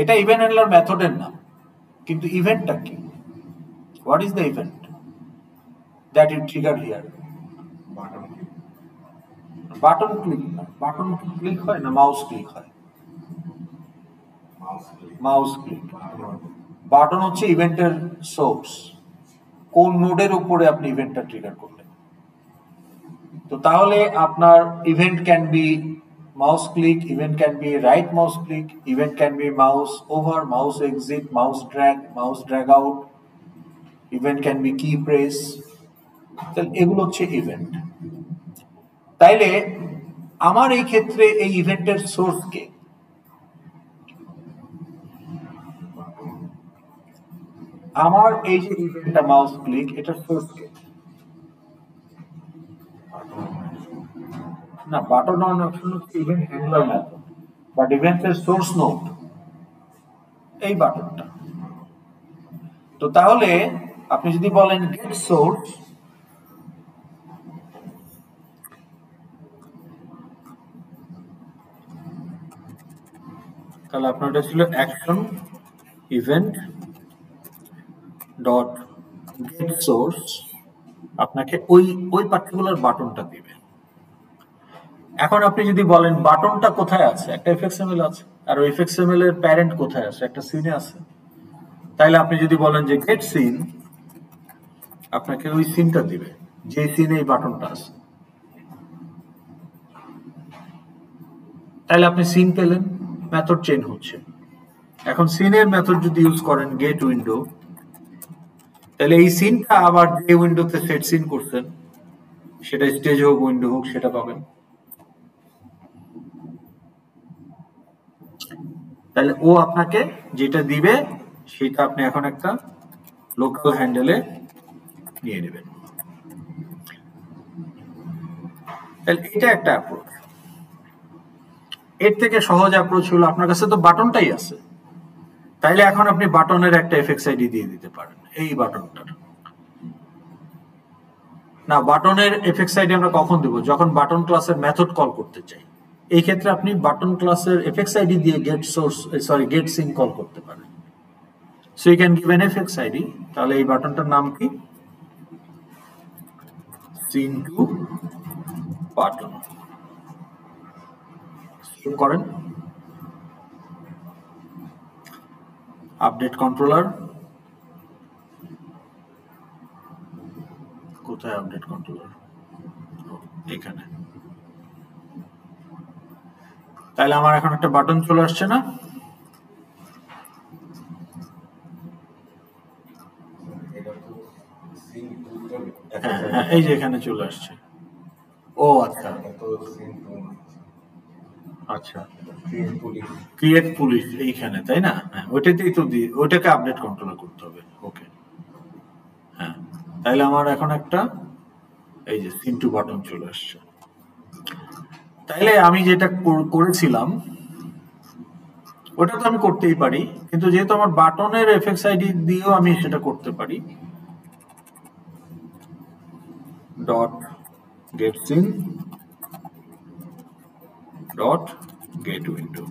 A: এটা ইভেন্ট হ্যান্ডলার মেথডের নাম, কিন্তু ইভেন্টটা কি? What is the event that you trigger here? Button click না, বাটন ক্লিক হয় না, মাউস ক্লিক হয়। Mouse click. বাটন হচ্ছে ইভেন্টের সোর্স, কোন নোডের উপরে আপনি ইভেন্টটা ট্রিগার করলেন। তো তাহলে আপনার event can be mouse click, event can be right mouse click, event can be mouse over, mouse exit, mouse drag out, event can be কি প্রেস। তাহলে এগুলো হচ্ছে ইভেন্ট। তাইলে আমার এই ক্ষেত্রে এই ইভেন্টের সোর্স কে? আমার এই যে ইভেন্টটা মাউস ক্লিক, এটা সোর্স কে? না, বাটন অন অপশন হচ্ছে ইভেন্ট হ্যান্ডলার মেথড, বাট ইভেন্টের সোর্স নোড এই বাটনটা। তো তাহলে আপনি যদি বলেন গেট সোর্স, তাহলে আপনার এটা ছিল action event dot gate source, আপনাকে ওই পার্টিকুলার বাটনটা দিবে। এখন আপনি যদি বলেন বাটনটা কোথায় আছে, একটা এফএক্সএমএল আছে, আর এফএক্সএমএল এর প্যারেন্ট কোথায় আছে? একটা সিনে আছে। তাইলে আপনি যদি বলেন যে গেট সিন, আপনাকে ওই সিনটা দিবে যে সিনে এই বাটনটা আছে। তাহলে আপনি সিন পেলেন, মেথড চেঞ্জ হচ্ছে। এখন সিনের মেথড যদি ইউজ করেন গেট উইন্ডো, তাহলে এই সিনটা আবার যে উইন্ডোতে সেট সিন করছেন, সেটা স্টেজ হোক উইন্ডো হোক, সেটা পাবেন। তাহলে ও আপনাকে যেটা দিবে সেটা আপনি এখন একটা লোকাল হ্যান্ডেলে নিয়ে নেবেন। তাহলে এটা একটা অ্যাপ্রোচ। এর থেকে সহজ অ্যাপ্রোচ হলো, আপনার কাছে তো বাটনটাই আছে, তাইলে এখন আপনি বাটনের একটা এফএক্স আইডি দিয়ে দিতে পারেন, এই বাটনটার। না, বাটনের এফএক্স আইডি আমরা কখন দেব? যখন বাটন ক্লাসের মেথড কল করতে চাই। এই ক্ষেত্রে আপনি বাটন ক্লাসের এফএক্স আইডি দিয়ে গেট সিন কল করতে পারেন। So you can give an FX ID. তাহলে এই বাটনটার নাম কি? Scene to button. সেভ করেন। আপডেট কন্ট্রোলার কোথায়? আপডেট কন্ট্রোলার এখানে। তাহলে আমার এখন একটা বাটন চলে আসছে না? হ্যাঁ, এই যে এখানে চলে আসছে। ও আচ্ছা আচ্ছা, ক্রিয়েট পুলিশ এইখানে, তাই না? হ্যাঁ, ওইটাতেই তো ওইটাকে আপডেট কন্ট্রোলার করতে হবে। ওকে, হ্যাঁ। তাহলে আমার এখন একটা এই যে সিন টু বাটন চলে আসছে। তাইলে আমি যেটা করেছিলাম ওটা তো আমি করতেই পারি, কিন্তু যেহেতু আমার বাটনের এফএক্স আইডি দিয়েও আমি সেটা করতে পারি। Dot get scene dot get window.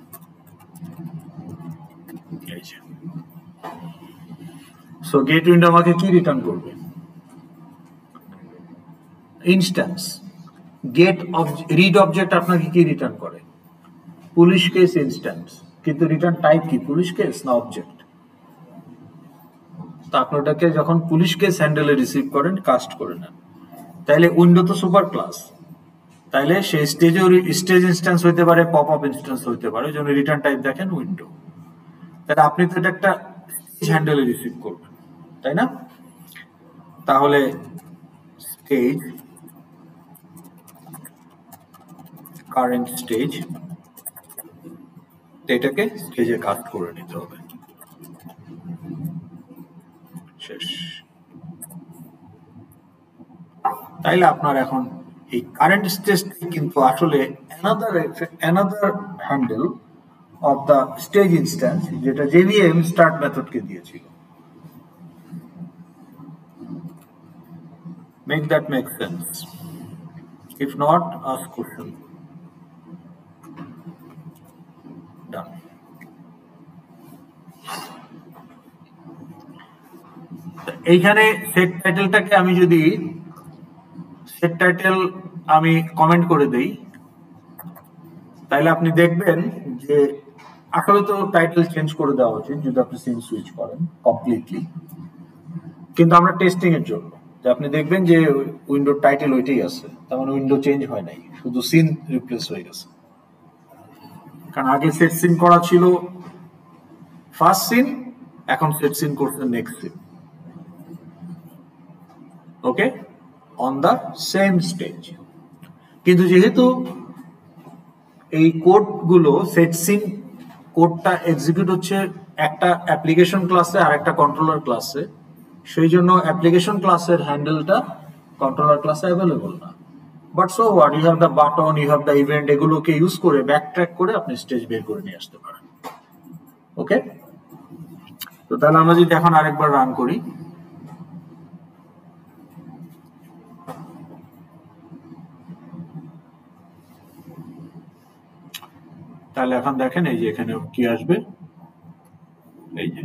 A: So get window আমাকে কি রিটার্ন করবে? ইনস্ট্যান্স। গেট রিড অবজেক্ট আপনাকে কি রিটার্ন করে? Police case instance. কিন্তু রিটার্ন টাইপ কি? পুলিশ কেস না অবজেক্ট? তা আপনি ওটাকে যখন পুলিশ কেস হ্যান্ডেলে রিসিভ করেন, কাস্ট করে নেন, তাইলে উইন্ডো তো সুপার ক্লাস, তাইলে সেই স্টেজ ইনস্ট্যান্স হইতে পারে, পপ আপ ইনস্ট্যান্স হইতে পারে, জন্য রিটার্ন টাইপ দেখেন উইন্ডো। তাহলে আপনি তো এটা একটা স্টেজ হ্যান্ডেলে রিসিভ করবেন, তাই না? তাহলে স্টেজ কারেন্ট স্টেজ, এটাকে স্টেজে কাস্ট করে নিতে হবে। শেষ। তাইলে আপনার এখন এই কারেন্ট স্টেজটি কিন্তু আসলে another handle of the stage instance, যেটা জেভিএম স্টার্ট মেথডকে দিয়েছিল। Make that make sense? If not, ask question. Done. এইখানে সেট টাইটেলটাকে আমি যদি সেট টাইটেল আমি কমেন্ট করে দেই, তাহলে আপনি দেখবেন যে আসলে তো টাইটেল চেঞ্জ করে দেওয়া উচিত যদি আপনি সিন সুইচ করেন কমপ্লিটলি, কিন্তু আমরা টেস্টিং এর জন্য, যে আপনি দেখবেন যে উইন্ডোর টাইটেল ওইটাই আছে, তার মানে উইন্ডো চেঞ্জ হয় নাই, শুধু সিন রিপ্লেস হয়ে গেছে। কারণ আগে সেট সিন করা ছিল ফার্স্ট সিন, এখন সেট সিন করছে next scene. Okay, on the same stage. কিন্তু যেহেতু এই কোডগুলো সেট সিন কোডটা এক্সিকিউট হচ্ছে একটা অ্যাপ্লিকেশন ক্লাসে আর একটা কন্ট্রোলার ক্লাসে, সেই জন্য অ্যাপ্লিকেশন ক্লাসের হ্যান্ডেলটা কন্ট্রোলার ক্লাসে অ্যাভেলেবল না। But so what, you have the button, you have the event, এগুলোকে ইউজ করে ব্যাক ট্র্যাক করে আপনি স্টেজ বের করে নিয়ে আসতে পারেন। ওকে, তো তাহলে আমরা যদি এখন আরেকবার রান করি, তাহলে এখন দেখেন এই যে এখানে কি আসবে, এই যে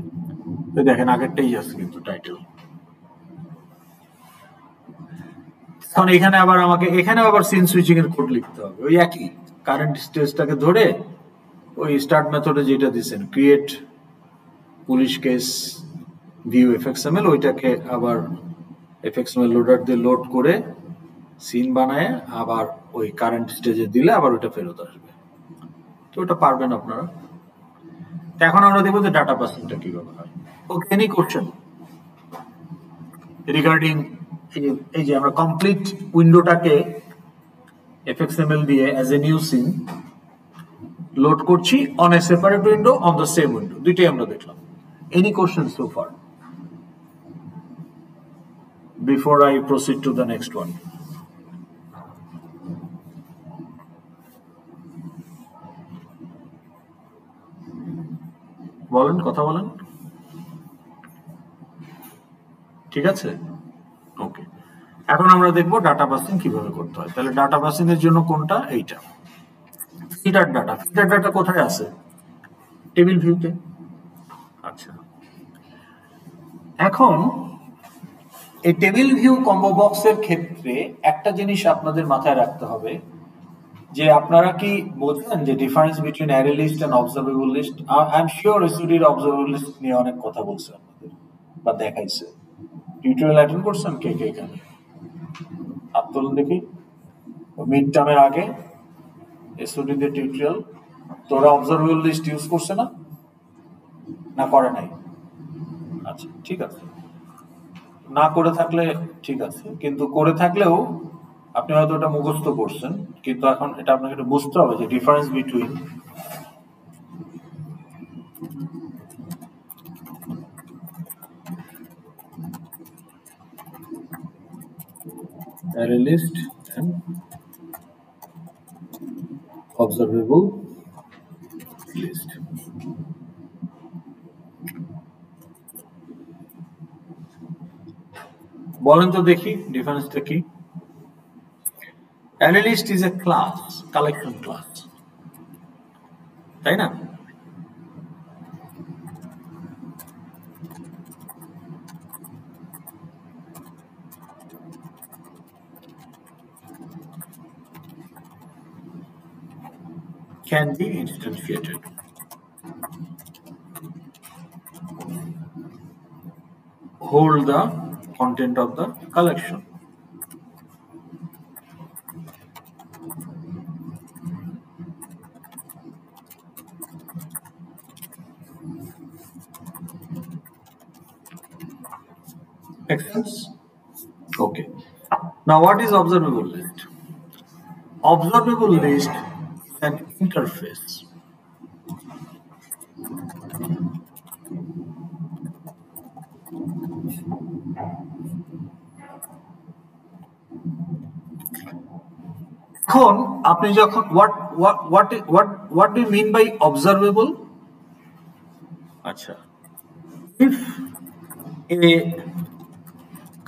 A: দেখেন আগেরটাই আছে কিন্তু টাইটেল। এখন এখানে আবার আমাকে এখানে আবার সিন সুইচিং এর কোড লিখতে হবে, ওই একই কারেন্ট স্টেজটাকে ধরে ওই স্টার্ট মেথডে যেটা দিয়েছেন ক্রিয়েট পুলিশ কেস ভিউ এফএক্সএমএল, ওইটাকে আবার এফএক্সএমএল লোডার দিয়ে লোড করে সিন বানায় আবার ওই কারেন্ট স্টেজে দিলে আবার ওইটা ফেরত আসবে। তো ওটা পারবেন আপনারা। এখন আমরা দেখবো যে ডাটা পাসিংটা কিভাবে হয়। ওকে, এনি কোশ্চেন রিগার্ডিং এই যে আমরা কমপ্লিট উইন্ডোটাকে এফএক্সএমএল দিয়ে as a new scene load করছি on a separate window on the same window, দুইটাই আমরা দেখলাম। Any question so far before I proceed to the next one? বলেন, কথা বলেন। ঠিক আছে, ওকে। এখন আমরা দেখবো ডাটা পাসিং কিভাবে করতে হয়। তাহলে ডাটা পাসিং এর জন্য কোনটা? এইটা ফিডার ডাটা। ফিডার ডাটা কোথায় আছে? টেবিল ভিউতে। আচ্ছা, এখন এই টেবিল ভিউ কম্বো বক্সের ক্ষেত্রে একটা জিনিস আপনাদের মাথায় রাখতে হবে যে আপনারা কি বোঝেন যে difference between array list and observable list? I am sure এসইউডির অবজারভেবল লিস্ট নিয়ে অনেক কথা বলছে আপনাদের বা দেখাইছে। টিউটোরিয়াল অ্যাটেন্ড করছেন কে কে এখানে? হাত তুলুন দেখি। মিড টার্মের আগে এসইউডি তে টিউটোরিয়াল তোরা অবজারভেবল লিস্ট ইউজ করছে না? না করে নাই? আচ্ছা, ঠিক আছে। না করে থাকলে ঠিক আছে, কিন্তু করে থাকলেও আপনি হয়তো এটা মুখস্থ করছেন, কিন্তু এখন এটা আপনাকে একটু বুঝতে হবে যে difference between array list and observable list. বলেন তো দেখি ডিফারেন্সটা কি? array list is a class, collection class, তাই না? Can be instantiated. Hold the content of the collection. Make sense? Okay. Now, what is observable list? Observable list is an interface. এখন আপনি যখন what do you mean by observable? আচ্ছা, if a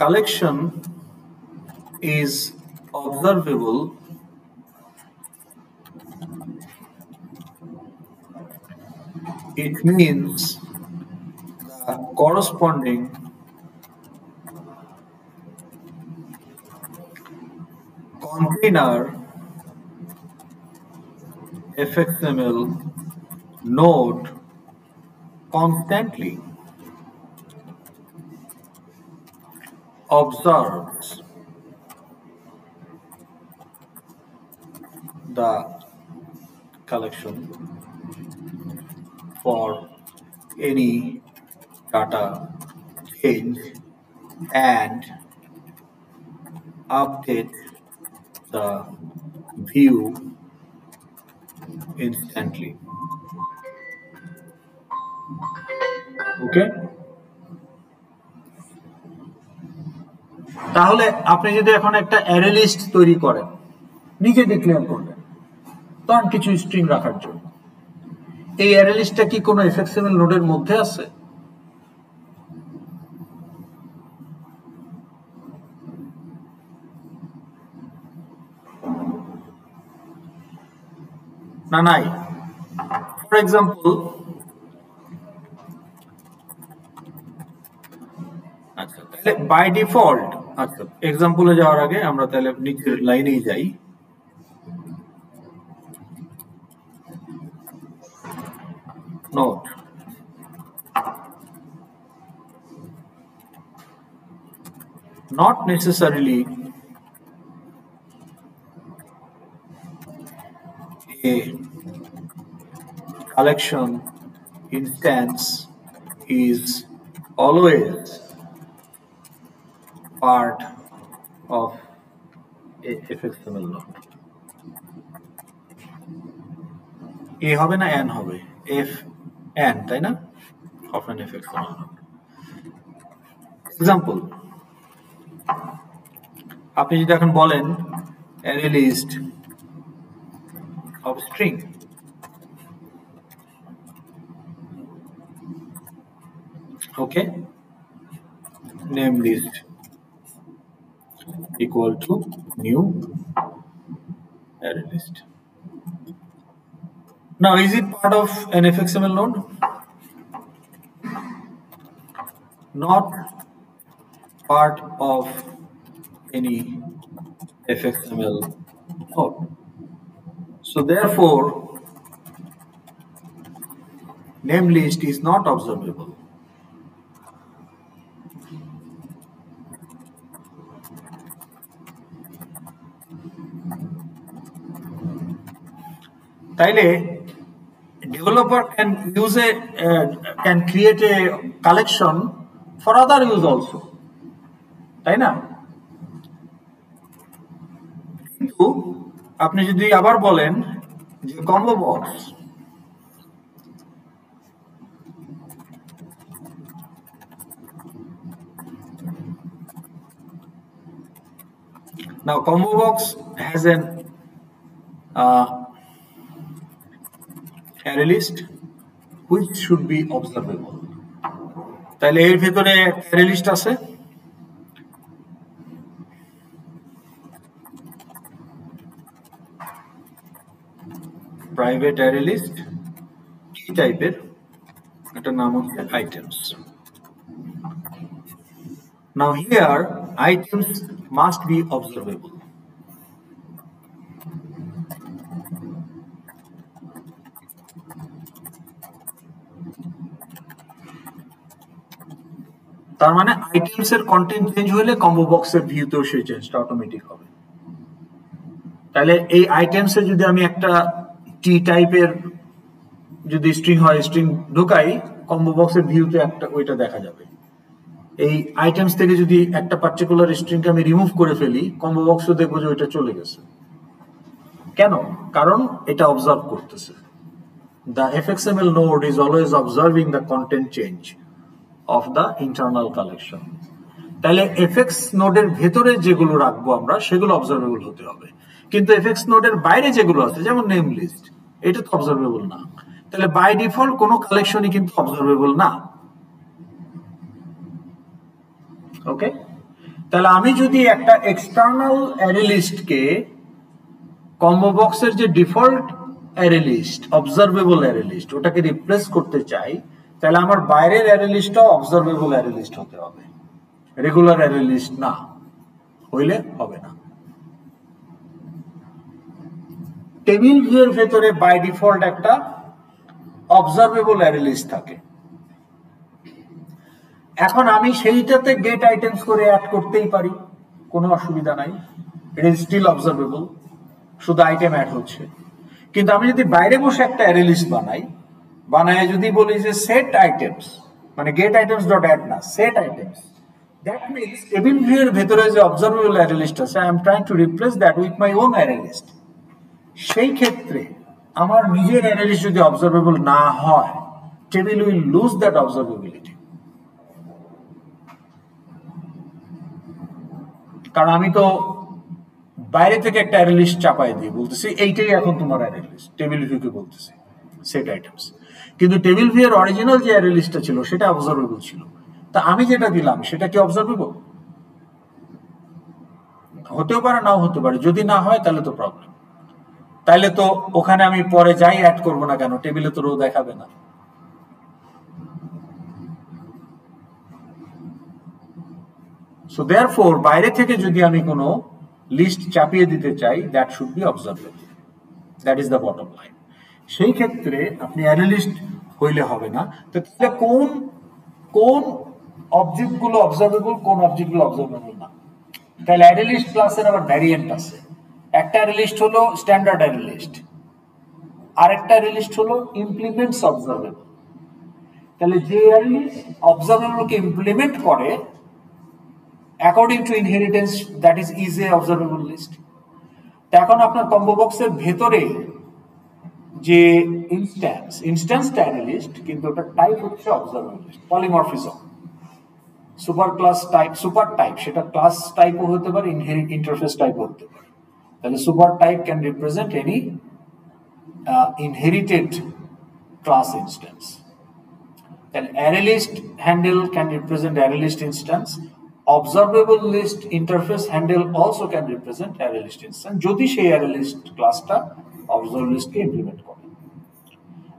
A: collection is observable, it means the corresponding container fxml node constantly observes the collection for any data change and update the view instantly. Okay? তাহলে আপনি যদি এখন একটা array list তৈরি করেন, নিজে declare করবেন তখন কিছু স্ট্রিং রাখার জন্য, এই অ্যারে লিস্টটা কি কোনো এফএক্সএমএল নোডের মধ্যে আছে? না, নাই। ফর এক্সাম্পল, আচ্ছা তাহলে বাই ডিফল্ট, আচ্ছা এক্সাম্পলে যাওয়ার আগে আমরা তাহলে নিচের লাইনেই যাই। node. Not necessarily a collection instance is always part of a fxml node. A হবে না n হবে, f n, তাই না, of an fxml node. Example, আপনি যদি এখন বলেন array list of string, okay, name list equal to new array list. Now, is it part of an fxml node? Not part of any fxml node. So therefore, name list is not observable. তাইলে developer can create a collection for other use also, তাই না? কিন্তু আপনি যদি আবার বলেন যে combo box, now combo box has an array list which should be observable. তাহলে এর ভিতরে array list আছে, private array list কি টাইপের, এটার নাম হচ্ছে items. Now here items must be observable. তার মানে আইটেমস এর কন্টেন্ট চেঞ্জ হলে কম্বো বক্সের ভিউতেও সেই চেঞ্জটা অটোমেটিক হবে। তাহলে এই আইটেমস এ যদি আমি একটা টি টাইপের যদি স্ট্রিং হয়, স্ট্রিং ঢুকাই, কম্বো বক্সের ভিউতে একটা ওইটা দেখা যাবে। এই আইটেমস থেকে যদি একটা পার্টিকুলার স্ট্রিংকে আমি রিমুভ করে ফেলি, কম্বো বক্সও দেখবো যে ওইটা চলে গেছে। কেন? কারণ এটা অবজার্ভ করতেছে। The fxml node is always observing the content change of the internal collection. তাহলে fx নোডের ভেতরে যেগুলো রাখবো আমরা সেগুলো অবজারভেবল হতে হবে, কিন্তু fx নোডের বাইরে যেগুলো আছে যেমন নেম লিস্ট, এটা তো অবজারভেবল না। তাহলে বাই ডিফল্ট কোনো কালেকশনই কিন্তু অবজারভেবল না। ওকে, তাহলে আমি যদি একটা এক্সটার্নাল অ্যারে লিস্টকে কম্বো বক্সের যে default array list, observable array list, ওটাকে রিপ্লেস করতে চাই, তাহলে আমার বাইরের অ্যারে লিস্টটা অবজারভেবল অ্যারে লিস্ট হতে হবে, রেগুলার অ্যারে লিস্ট না হইলে হবে না। টেবিল ভিউর ভেতরে বাই ডিফল্ট একটা অবজারভেবল অ্যারে লিস্ট থাকে। এখন আমি সেইটাতে গেট আইটেমস করে অ্যাড করতেই পারি, কোনো অসুবিধা নাই, ইট ইজ স্টিল অবজারভেবল, শুধু আইটেম অ্যাড হচ্ছে। কিন্তু আমি যদি বাইরে বসে একটা অ্যারে লিস্ট বানায় যদি বলি যে সেট আইটেমস, মানে গেট আইটেমস ডট অ্যাড না, set items, that means table ভিউর ভেতরে যে অবজারভেবল অ্যারে লিস্ট আছে, I am trying to replace that with my own array list. সেই ক্ষেত্রে আমার নিজের অ্যারে লিস্ট যদি অবজারভেবল না হয়, table will lose that observability. কারণ আমি তো বাইরে থেকে একটা অ্যারে লিস্ট চাপাই দিয়ে বলতেছি এইটাই এখন তোমার অ্যারে লিস্ট, টেবিল ভিউকে বলতেছি সেট আইটেমস, কিন্তু টেবিল ভিউ এর অরিজিনাল যে অ্যারে লিস্টটা ছিল সেটা অবজারভেবল ছিল। তা আমি যেটা দিলাম সেটা কি অবজারভেবল? হতেও পারে, নাও হতে পারে। যদি না হয় তাহলে তো প্রবলেম, তাহলে তো ওখানে আমি পরে যাই অ্যাড করবো না কেন, টেবিলে তো রো দেখাবে না। So therefore বাইরে থেকে যদি আমি কোনো লিস্ট চাপিয়ে দিতে চাই, that should be observable, that is the bottom line. সেই ক্ষেত্রে আপনি অ্যারে লিস্ট হইলে হবে না। তো তাহলে কোন কোন অবজেক্টগুলো অবজারভেবল, কোন অবজেক্টগুলো অবজারভেবল না? তাহলে অ্যারে লিস্ট ক্লাসের আবার ভ্যারিয়েন্ট আছে। একটা অ্যারে লিস্ট হলো স্ট্যান্ডার্ড অ্যারে লিস্ট, আরেকটা অ্যারে লিস্ট হলো ইমপ্লিমেন্টস অবজারভেবল। তাহলে যে অ্যারে লিস্ট অবজারভেবলকে ইমপ্লিমেন্ট করে according to inheritance, that is a observable list. এখন আপনার কম্বো বক্সের ভেতরে যে ইনস্ট্যান্স অ্যারে লিস্ট, কিন্তু ওটা টাইপ হচ্ছে observable list, polymorphism, super class type, super type, সেটা ক্লাস টাইপও হতে পারে, ইন্টারফেস টাইপও হতে পারে। তাহলে super type can represent any inherited class instance. Then array list handle can represent array list instance. Observable list interface handle also can represent array list instance যদি সেই array list ক্লাসটা observable list কে implement করে।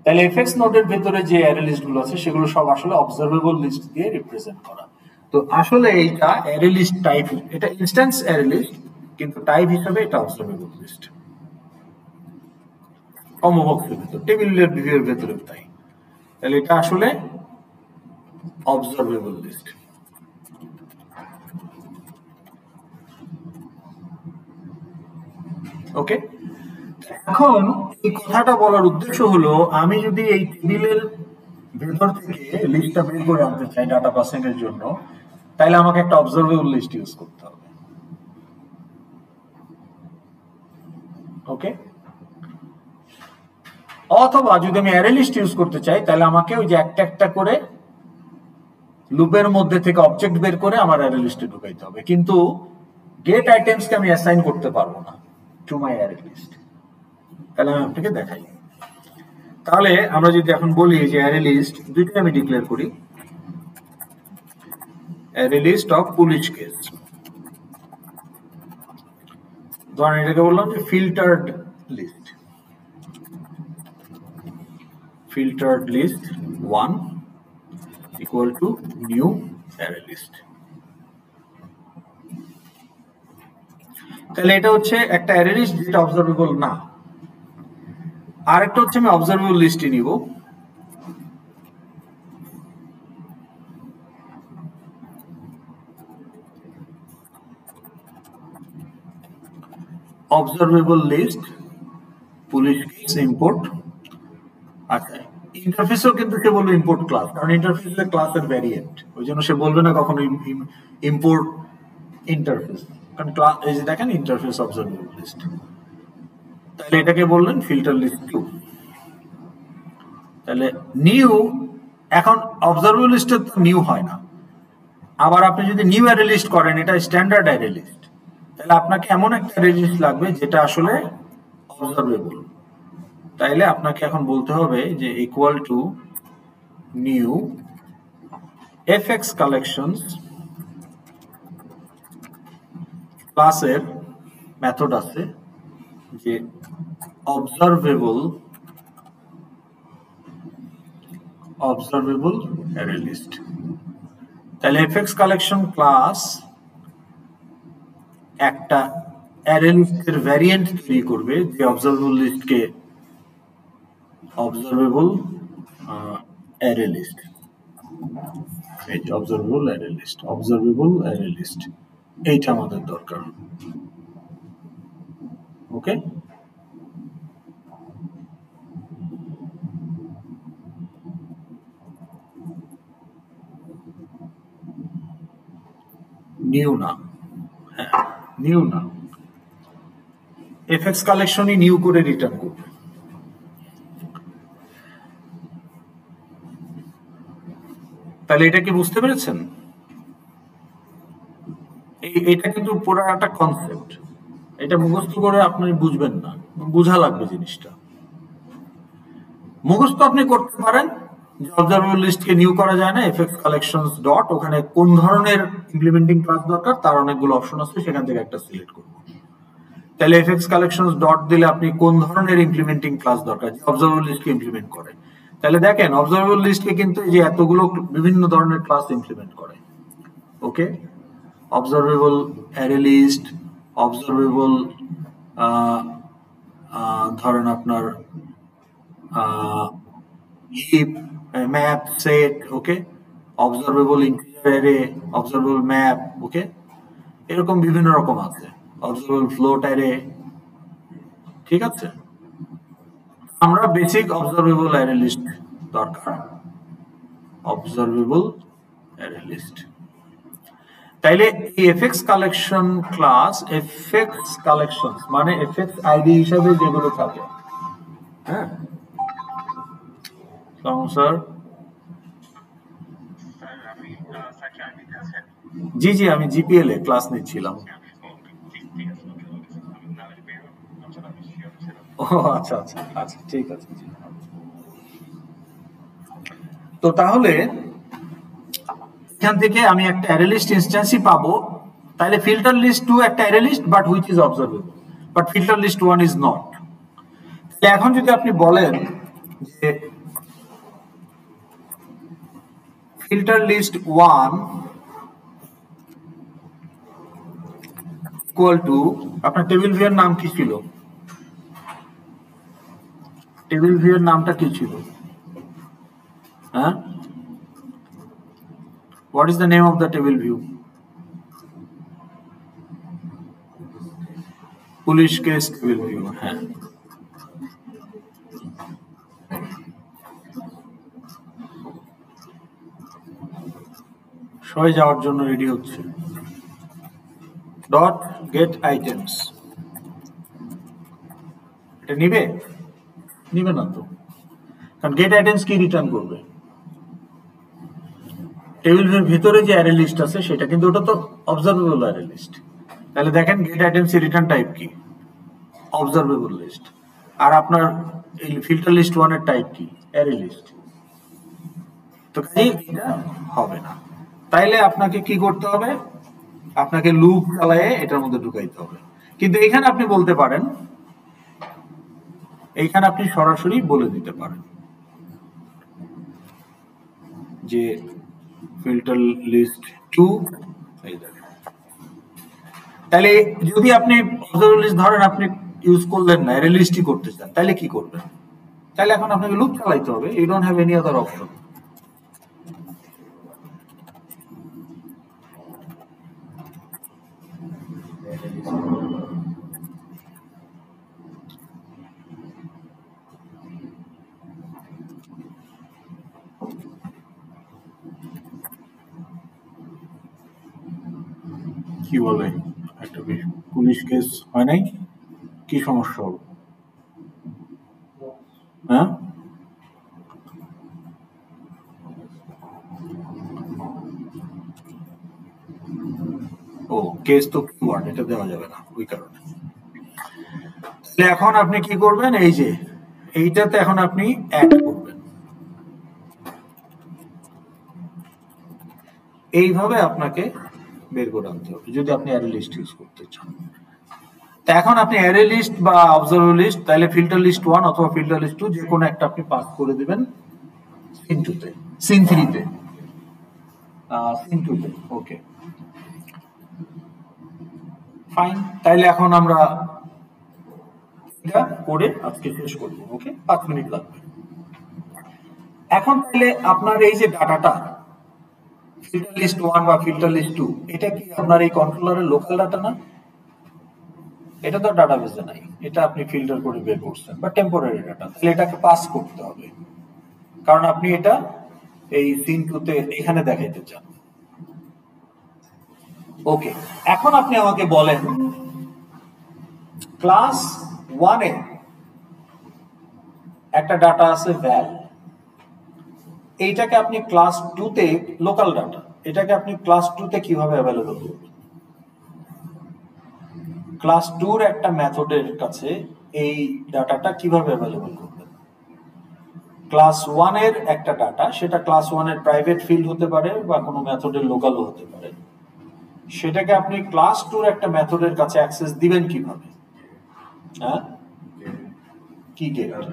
A: তাহলে fx নোডের ভেতরে যে array list গুলো আছে সেগুলো সব আসলে observable list দিয়ে রিপ্রেজেন্ট করা। তো আসলে এইটা array list টাইপ, এটা ইনস্ট্যান্স array list, কিন্তু টাইপ হিসেবে এটা observable list। কম্বো বক্সের ভেতর, টেবিলের ভিউয়ের ভেতরে তাই। তাহলে এটা আসলে অবজারভেবল লিস্ট। ওকে, এখন এই কথাটা বলার উদ্দেশ্য হলো, আমি যদি এই টেবিলের ভেতর থেকে লিস্টটা বের করে আনতে চাই ডাটা পাসিংয়ের জন্য, তাহলে আমাকে একটা অবজারভেবল লিস্ট ইউজ করতে হবে। ওকে, অথবা যদি আমি অ্যারে লিস্ট ইউজ করতে চাই, তাহলে আমাকে ওই যে একটা একটা করে লুপের মধ্যে থেকে অবজেক্ট বের করে আমার অ্যারে লিস্টে ঢুকাইতে হবে। কিন্তু গেট আইটেমসকে আমি অ্যাসাইন করতে পারবো না টু মাই অ্যারে লিস্ট। তাহলে আমি আপনাকে দেখাই। তাহলে আমরা যদি এখন বলি যে অ্যারে লিস্ট দুইটাই আমি ডিক্লেয়ার করি, array list of police case. ধরেন এটাকে বললাম যে filtered list, filtered list 1 equal to new array list। তাহলে এটা হচ্ছে একটা array list যেটা অবজারভেবল না। আরেকটা হচ্ছে আমি অবজারভেবল লিস্টই নিব, observable list police case import. আচ্ছা, ইন্টারফেসও কিন্তু সে বলবে ইম্পোর্ট ক্লাস, কারণ ইন্টারফেস এর ক্লাসের ভ্যারিয়েন্ট, ওই জন্য সে বলবে না কখনো ইম্পোর্ট ইন্টারফেস, কারণ ক্লাস এই যে দেখেন ইন্টারফেস অবজারভেবল লিস্ট। তাহলে এটাকে বললেন ফিল্টার লিস্ট 2। তাহলে নিউ, এখন অবজারভেবল লিস্টে তো নিউ হয় না, আবার আপনি যদি নিউ অ্যারে লিস্ট করেন, এটা স্ট্যান্ডার্ড অ্যারে লিস্ট, তাহলে আপনাকে এমন একটা অ্যারে লিস্ট লাগবে যেটা আসলে অবজারভেবল। তাইলে আপনাকে এখন বলতে হবে যে equal to new fx collections ক্লাসের মেথড আছে যে অবজারভেবল অ্যারে লিস্ট। তাহলে fx কালেকশন ক্লাস একটা অ্যারে লিস্টের ভ্যারিয়েন্ট তৈরি করবে যে অবজারভেবল লিস্টকে অবজারভেবল অ্যারে লিস্ট, এই যে অবজারভেবল অ্যারে লিস্ট, এইটা আমাদের দরকার। ওকে, নিউ না, হ্যাঁ নিউ না, fx কালেকশনই নিউ করে রিটার্ন করবে। তাহলে এটা কি বুঝতে পেরেছেন? এটা কিন্তু পুরো একটা কনসেপ্ট, এটা মুখস্থ করে আপনি বুঝবেন না, বোঝা লাগবে জিনিসটা। মুখস্থ আপনি করতে পারেন যে অবজারভেবল লিস্টকে নিউ করা যায় না, এফএক্স কালেকশনস ডট, ওখানে কোন ধরনের ইমপ্লিমেন্টিং ক্লাস দরকার তার অনেকগুলো অপশন আছে, সেখান থেকে একটা সিলেক্ট করব। তাহলে এফএক্স কালেকশনস ডট দিলে আপনি কোন ধরনের ইমপ্লিমেন্টিং ক্লাস দরকার যে অবজারভেবল লিস্টকে ইমপ্লিমেন্ট করে। তাহলে দেখেন অবজারভেবল লিস্টকে কিন্তু যে এতগুলো বিভিন্ন ধরনের ক্লাস ইমপ্লিমেন্ট করে। Okay, observable array list, observable ধরেন আপনার heap, map set, okay, observable integer array, observable map, okay, এরকম বিভিন্ন রকম আছে, অবজারভেবল ফ্লোট অ্যারে, ঠিক আছে। আমরা বেসিক অবজারভেবল অ্যারে লিস্ট দরকার, অবজারভেবল অ্যারে লিস্ট। তাইলে এই FX collection class, FX collection মানে এফএক্স আইডি হিসাবে যেগুলো থাকে, হ্যাঁ স্যার, জি জি আমি জিপিএল এ ক্লাস নিচ্ছিলাম। ও আচ্ছা আচ্ছা আচ্ছা, ঠিক আছে। তো তাহলে এখান থেকে আমি একটা অ্যারে লিস্ট ইনস্ট্যান্সই পাবো। তাহলে ফিল্টার লিস্ট 2 একটা array list, but which is observable, but filter list 1 is not. এখন যদি আপনি বলেন যে ফিল্টার লিস্ট 1 ইকুয়াল টু, আপনার টেবিল ভিউ এর নাম কি ছিল? টেবিল ভিউ এর নামটা কি ছিল? হ্যাঁ, what is the name of the table view? Police case table view. হ্যাঁ, সবাই যাওয়ার জন্য রেডি হচ্ছে। ডট গেট আইটেমস, এটা নিবে না তো, কারণ গেট আইটেমস কি রিটার্ন করবে? টেবিল ভিউর ভিতরে যে অ্যারে লিস্ট আছে সেটা, কিন্তু ওটা তো অবজারভেবল অ্যারে লিস্ট। তাহলে দেখেন গেট আইটেমস এর রিটার্ন টাইপ কি? Observable list. আর আপনার এই ফিল্টার লিস্ট 1 এর টাইপ কি? Array list. তো এটা হবে না। তাইলে আপনাকে কি করতে হবে? আপনাকে লুপ চালায়ে এটার মধ্যে ঢুকাইতে হবে। কিন্তু এখানে আপনি বলতে পারেন, এইখানে আপনি সরাসরি বলে দিতে পারেন যে ফিল্টার লিস্ট 2, এই দেখেন। তাহলে যদি আপনি অবজারভেবল লিস্ট ধরেন আপনি ইউজ করলেন না, অ্যারে লিস্টই করতে চান, তাহলে কি করবেন? তাহলে এখন আপনাকে লুপ চালাইতে হবে। You don't have any other option. কি বলে একটা পুলিশ কেস হয় নাই, কি সমস্যা হবে? হ্যাঁ, ও কেস তো কিওয়ার্ড, এটা দেওয়া যাবে না ওই কারণে। এখন আপনি কি করবেন? এই যে এইটাতে এখন আপনি অ্যাড করবেন, এইভাবে আপনাকে বের করে আনতে হবে যদি আপনি অ্যারে লিস্ট ইউজ করতে চান। তা এখন আপনি অ্যারে লিস্ট বা অবজারভেবল লিস্ট, তাহলে ফিল্টার লিস্ট 1 অথবা ফিল্টার লিস্ট 2 যে কোনো একটা আপনি পাস করে দিবেন সিন 2তে, সিন 3তে, সিন 2তে। Okay fine. তাইলে এখন আমরা এটা করে আজকে শেষ করব। ওকে, 5 মিনিট লাগবে। এখন তাহলে আপনার এই যে ডাটাটা ফিল্টার লিস্ট 1 বা ফিল্টার লিস্ট 2, এটা কি আপনার এই কন্ট্রোলারের লোকাল ডাটা না? এটা তো ডাটাবেসে নাই, এটা আপনি ফিল্টার করে বের করছেন বা টেম্পোরারি ডাটা। তাহলে এটাকে পাস করতে হবে, কারণ আপনি এটা এই সিন 2তে এখানে দেখাইতে চান। ওকে, এখন আপনি আমাকে বলেন ক্লাস 1 এ একটা ডাটা আছে ভ্যাল, এইটাকে আপনি ক্লাস 2তে লোকাল ডাটা, এটাকে আপনি ক্লাস 2তে কিভাবে অ্যাভেলেবল করবেন? ক্লাস 2 এর একটা মেথডের কাছে এই ডাটাটা কিভাবে অ্যাভেলেবল করবেন? ক্লাস 1 এর একটা ডাটা, সেটা ক্লাস 1 এর প্রাইভেট ফিল্ড হতে পারে বা কোনো মেথডের লোকালও হতে পারে, সেটাকে আপনি ক্লাস 2 এর একটা মেথডের কাছে অ্যাক্সেস দিবেন কিভাবে? হ্যাঁ, কি গেটার?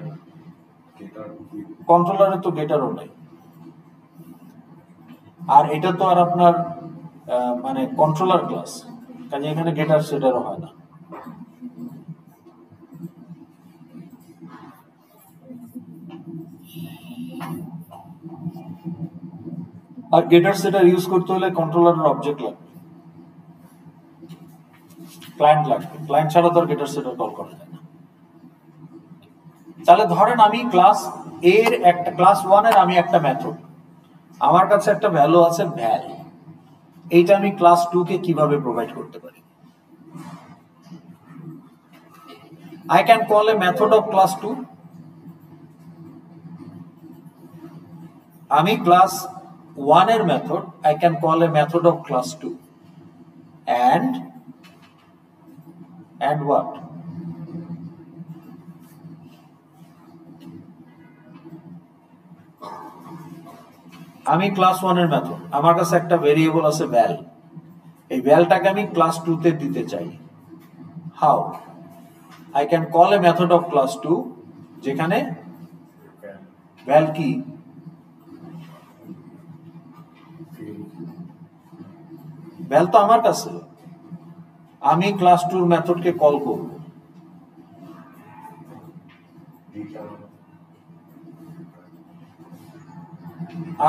A: কন্ট্রোলারে তো গেটারও নাই, আর এটা তো আর আপনার মানে কন্ট্রোলার ক্লাস, কাজে এখানে গেটার সেটারও হয় না। আর গেটার সেটার ইউজ করতে হলে কন্ট্রোলারের অবজেক্ট লাগবে, ক্লায়েন্ট লাগবে, ক্লায়েন্ট ছাড়া তো আর গেটার সেটার কল করা যায় না। তাহলে ধরেন আমি ক্লাস এর একটা ক্লাস 1 এর আমি একটা মেথড, আমার কাছে একটা ভ্যালু আছে ভ্যাল, এইটা আমি ক্লাস 2 কে কিভাবে প্রোভাইড করতে পারি? I can call a method of class 2. আমি ক্লাস 1 এর method I can call a method of class 2 and what? আমি ক্লাস 1 এর মেথড, আমার কাছে একটা ভেরিয়েবল আছে ভ্যাল, এই ভ্যালটাকে আমি ক্লাস 2 তে দিতে চাই। How? I can call a method of class 2 যেখানে ভ্যাল কি? ভ্যাল তো আমার কাছে, আমি ক্লাস 2 মেথডকে কল করব।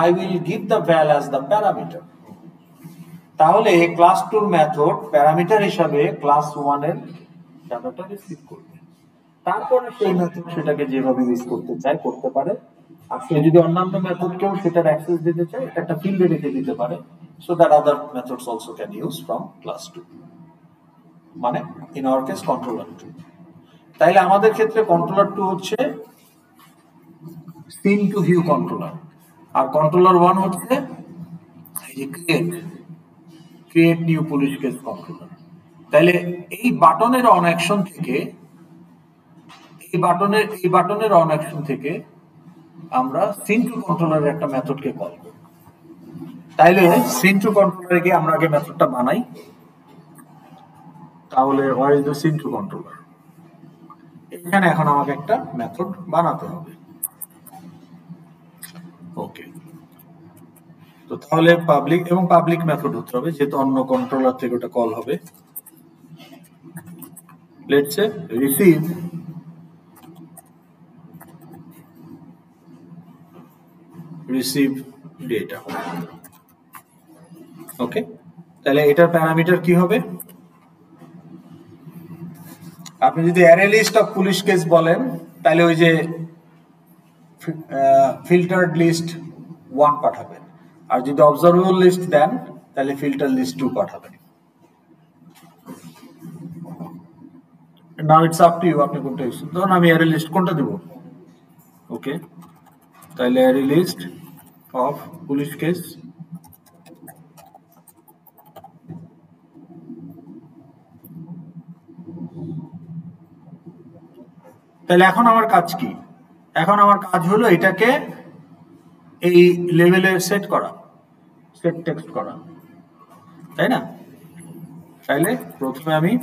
A: I will give the val as the parameter. তাহলে ক্লাস 2 মেথড প্যারামিটার হিসাবে ক্লাস 1 এর ডাটাটা রিসিভ করবে, তারপরে সেই মেথড সেটাকে যেভাবে ইউজ করতে চায় করতে পারে। আর সে যদি অন্যান্য মেথডকেও সেটার অ্যাক্সেস দিতে চায়, এটা একটা ফিল্ডে রেখে দিতে পারে, so that other methods also can use from class 2, মানে ইন আওয়ার কেস কন্ট্রোলার 2। তাইলে আমাদের ক্ষেত্রে কন্ট্রোলার 2 হচ্ছে সিন টু ভিউ কন্ট্রোলার, আর কন্ট্রোলার 1 হচ্ছে create new police case controller. তাইলে এই বাটনের অন অ্যাকশন থেকে আমরা সিন টু কন্ট্রোলারের একটা মেথডকে কল করব। তাইলে সিন টু কন্ট্রোলারে গিয়ে আমরা আগে মেথডটা বানাই। তাহলে what is the scene to controller? এখানে এখন আমাকে একটা মেথড বানাতে হবে। ওকে, তো তাহলে পাবলিক এবং পাবলিক মেথড হতে হবে, যেহেতু অন্য কন্ট্রোলার থেকে ওটা কল হবে। Let's say receive data. Okay, তাহলে এটার প্যারামিটার কি হবে? আপনি যদি array list of police case বলেন, তাহলে ওই যে ফিল্টার্ড লিস্ট 1 পাঠাবেন, আর যদি অবজারভেবল লিস্ট দেন তাহলে ফিল্টার লিস্ট 2 পাঠাবেন। Now it's up to you, আপনি কোনটা ইউজ করবেন। ধরুন আমি অ্যারে লিস্ট কোনটা দেব? ওকে, তাহলে array list of police case, তাহলে এখন আমার কাজ কি? এখন আমার কাজ হলো এটাকে এই লেভেলে সেট করা, সেট টেক্সট করা, তাই না? তাইলে প্রথমে আমি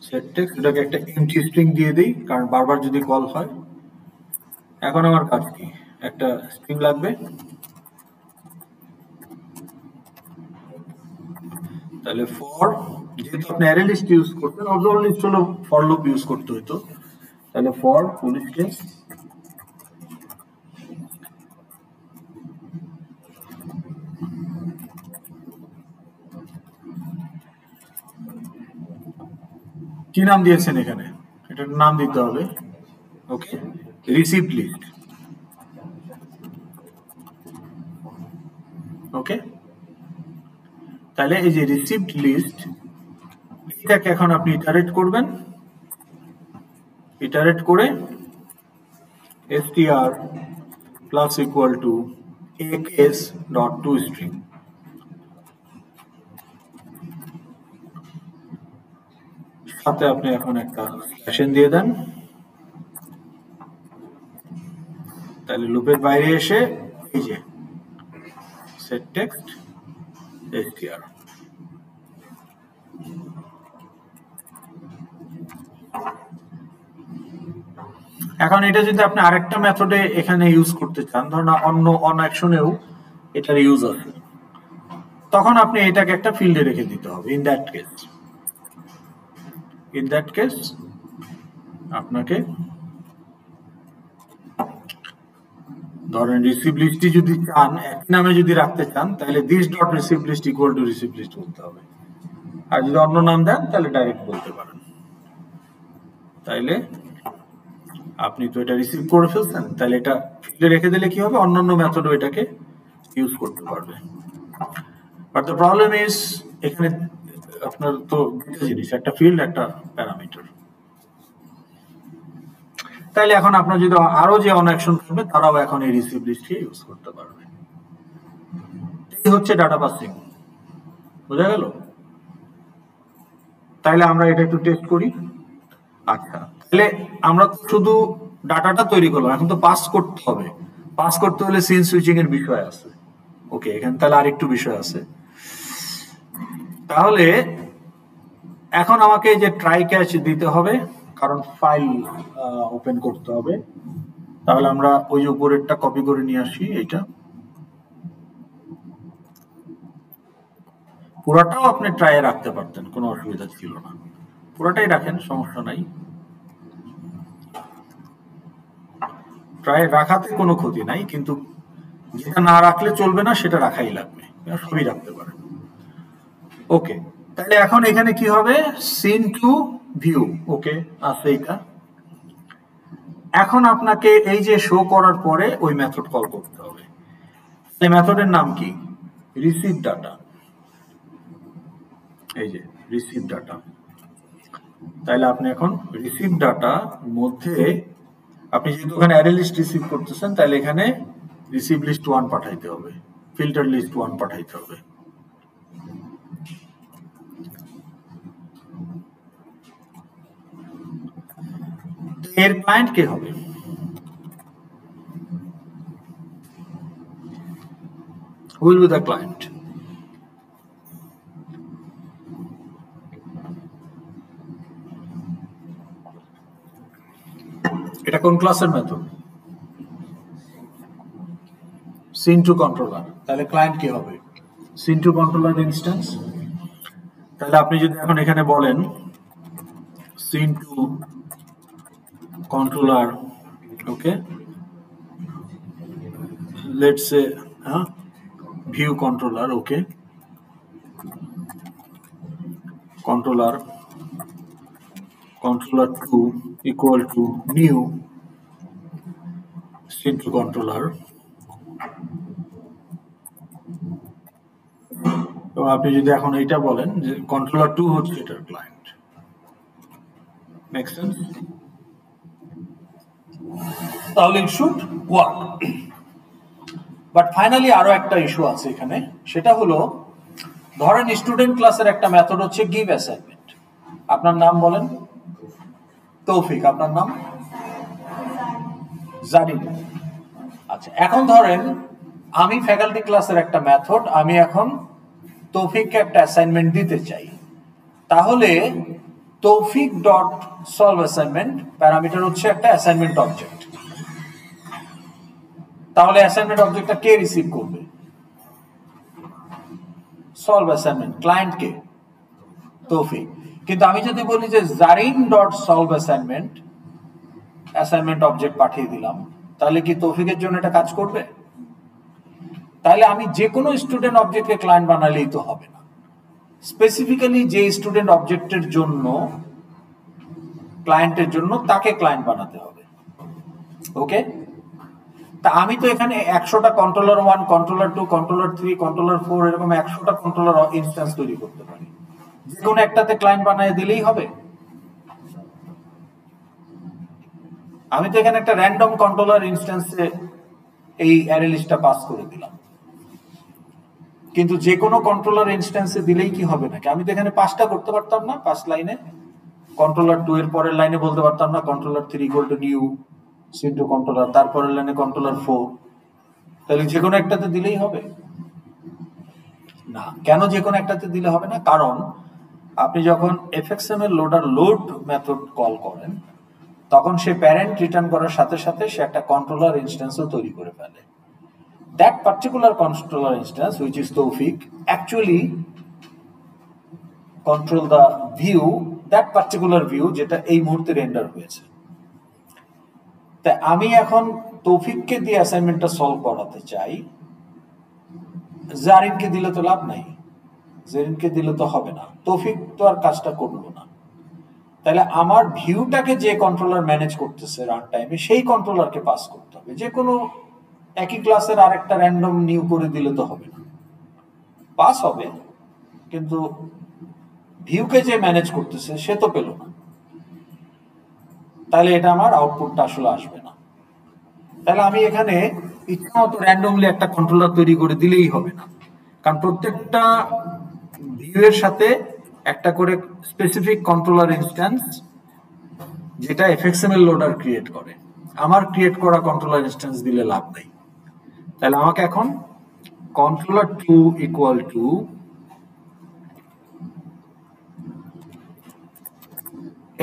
A: সেট টেক্সট, এটাকে একটা এমটি স্ট্রিং দিয়ে দিই, কারণ বারবার যদি কল হয়। এখন আমার কাজ কি? একটা স্ট্রিং লাগবে, তাহলে ফর, যেহেতু আপনি অ্যারে লিস্ট ইউজ করতেন, অবজারভেবল লিস্ট হলো ফর লুপ ইউজ করতে হতো, তাহলে ফর পুলিশ কেস কি নাম দিয়েছেন এখানে? এটার নাম দিতে হবে ওকে রিসিভড লিস্ট। ওকে, তাহলে এই যে রিসিভড লিস্ট, এটাকে এখন আপনি ইটারেট করবেন, ইটারেট করে str plus equal to a-case dot two string, সাথে আপনি এখন একটা স্ল্যাশন দিয়ে দেন, তাহলে লুপের বাইরে এসে এই যে সেট টেক্সট str। এখন এটা যদি আপনি আরেকটা মেথডে এখানে ইউজ করতে চান, ধরুন অন্য অন অ্যাকশনেও এটার ইউজ আছে, তখন আপনি এটাকে একটা ফিল্ডে রেখে দিতে হবে। ইন দ্যাট কেস আপনাকে ধরেন রিসিভ লিস্টটি যদি চান একই নামে যদি রাখতে চান তাহলে this dot receive list equal to receive list বলতে হবে, আর যদি অন্য নাম দেন তাহলে ডাইরেক্ট বলতে পারেন। তাইলে আপনি তো এটা রিসিভ করে ফেলছেন, তাহলে এটা ফিল্ডে রেখে দিলে কি হবে, অন্যান্য মেথডও এটাকে ইউজ করতে পারবে। বাট দ্য প্রবলেম ইজ এখানে আপনার তো দুটো জিনিস, একটা ফিল্ড একটা প্যারামিটার। তাইলে এখন আপনার যদি আরো যে অন অ্যাকশন থাকবে তারাও এখন এই রিসিভ লিস্টকে ইউজ করতে পারবে। এই হচ্ছে ডাটা পাসিং, বোঝা গেল? তাইলে আমরা এটা একটু টেস্ট করি। আচ্ছা, তাহলে আমরা শুধু ডাটাটা তৈরি করলাম, এখন তো পাস করতে হবে। পাস করতে হলে সিন সুইচিং এর বিষয় আছে। ওকে, এখানে তাহলে আরেকটু বিষয় আছে। তাহলে এখন আমাকে যে ট্রাই ক্যাচ দিতে হবে, কারণ ফাইল ওপেন করতে হবে। তাহলে আমরা ওই যে উপরেরটা কপি করে নিয়ে আসি, এইটা পুরাটাও আপনি ট্রাই রাখতে পারতেন, কোনো অসুবিধা ছিল না, পুরাটাই রাখেন, সমস্যা নাই। ট্রাই রাখাতে কোনো ক্ষতি নাই, কিন্তু যেটা না রাখলে চলবে না সেটা রাখাই লাগবে, সবই রাখতে পারেন। ওকে, তাহলে এখন এখানে কি হবে, সিন টু ভিউ। ওকে, আছে এটা। এখন আপনাকে এই যে শো করার পরে ওই মেথড কল করতে হবে। এই মেথডের নাম কি, রিসিভ ডাটা। এই যে রিসিভ ডাটা। তাহলে আপনি এখন রিসিভ ডাটা মধ্যে আপনি যেহেতু ওখানে অ্যারে লিস্ট রিসিভ করতেছেন, তাহলে এখানে রিসিভ লিস্ট 1 পাঠাইতে হবে, ফিল্টার লিস্ট 1 পাঠাইতে হবে। এর ক্লায়েন্ট কে হবে, who will be the client? এটা কোন ক্লাসের মেথড, সিন টু কন্ট্রোলার। তাহলে ক্লায়েন্ট কে হবে, সিন টু কন্ট্রোলার ইনস্ট্যান্স। তাহলে আপনি যদি এখন এখানে বলেন scene to controller, okay, let's say view controller, okay, controller 2 equal to new sin to controller। তো আপনি যদি এখন এইটা বলেন যে controller 2 হচ্ছে এটার ক্লায়েন্ট, মেক সেন্স? তাহলে it should work. But finally আরো একটা ইস্যু আছে এখানে, সেটা হলো ধরেন স্টুডেন্ট ক্লাসের একটা মেথড হচ্ছে গিভ অ্যাসাইনমেন্ট। আপনার নাম বলেন? তৌফিক। আপনার নাম? জারিন। আচ্ছা, এখন ধরেন আমি ফ্যাকাল্টি ক্লাসের একটা মেথড, আমি এখন তৌফিককে একটা অ্যাসাইনমেন্ট দিতে চাই। তাহলে তৌফিক ডট সলভ অ্যাসাইনমেন্ট প্যারামিটার হচ্ছে একটা অ্যাসাইনমেন্ট অবজেক্ট। তাহলে অ্যাসাইনমেন্ট অবজেক্টটা কে রিসিভ করবে, সলভ অ্যাসাইনমেন্ট। ক্লায়েন্ট কে, তৌফিক। কিন্তু আমি যদি বলি যে Zarin dot solve assignment, assignment object পাঠিয়ে দিলাম, তাহলে কি তৌফিকের জন্য এটা কাজ করবে? তাহলে আমি যে কোনো স্টুডেন্ট অবজেক্টকে ক্লায়েন্ট বানালেই তো হবে না, স্পেসিফিক্যালি যে স্টুডেন্ট অবজেক্টের জন্য ক্লায়েন্টের জন্য তাকে ক্লায়েন্ট বানাতে হবে। ওকে, তা আমি তো এখানে 100টা কন্ট্রোলার 1, কন্ট্রোলার 2, কন্ট্রোলার 3, কন্ট্রোলার 4 এরকম 100টা কন্ট্রোলার ইনস্ট্যান্স তৈরি করতে পারি, যে কোনো একটাতে ক্লায়েন্ট বানিয়ে দিলেই হবে। আমি তো এখানে একটা র্যান্ডম কন্ট্রোলার ইনস্ট্যান্সে এই অ্যারে লিস্টটা পাস করে দিলাম, কিন্তু যে কোনো কন্ট্রোলার ইনস্ট্যান্সে দিলেই কি হবে নাকি? আমি তো এখানে 5টা করতে পারতাম না, 5 লাইনে। কন্ট্রোলার 2 এর পরের লাইনে বলতে পারতাম না controller 3 equal to new scene to controller, তারপরের লাইনে কন্ট্রোলার 4। তাহলে যে কোনো একটাতে দিলেই হবে না। কেন যে কোনো একটাতে দিলে হবে না? কারণ আপনি যখন এফএক্সএমএল লোডার লোড মেথড কল করেন, তখন সে প্যারেন্ট রিটার্ন করার সাথে সাথে সে একটা কন্ট্রোলার ইনস্ট্যান্সও তৈরি করে ফেলে। That particular controller instance, which is Tawfiq, actually control the view, that particular view যেটা এই মুহূর্তে রেন্ডার হয়েছে। তাই আমি এখন তৌফিককে দিয়ে অ্যাসাইনমেন্টটা সলভ করাতে চাই, জারিনকে দিলে তো লাভ নাই, জেরিনকে দিলে তো হবে না, তৌফিক তো আর কাজটা করলো না। তাহলে আমার ভিউটাকে যে কন্ট্রোলার ম্যানেজ করতেছে রান টাইমে সেই কন্ট্রোলারকে পাস করতে হবে। যে কোনো একই ক্লাসের আরেকটা র্যান্ডম নিউ করে দিলে তো হবে না, পাস হবে কিন্তু ভিউকে যে ম্যানেজ করতেছে সে তো পেল না, তাহলে এটা আমার আউটপুটটা আসলে আসবে না। তাহলে আমি এখানে ইচ্ছা মতো র্যান্ডমলি একটা কন্ট্রোলার তৈরি করে দিলেই হবে না, কারণ প্রত্যেকটা ভিউ এর সাথে একটা করে স্পেসিফিক কন্ট্রোলার ইনস্ট্যান্স যেটা এফএক্সএমএল লোডার ক্রিয়েট করে। আমার ক্রিয়েট করা কন্ট্রোলার ইনস্ট্যান্স দিলে লাভ নেই। তাহলে আমাকে এখন কন্ট্রোলার 2 ইকুয়াল টু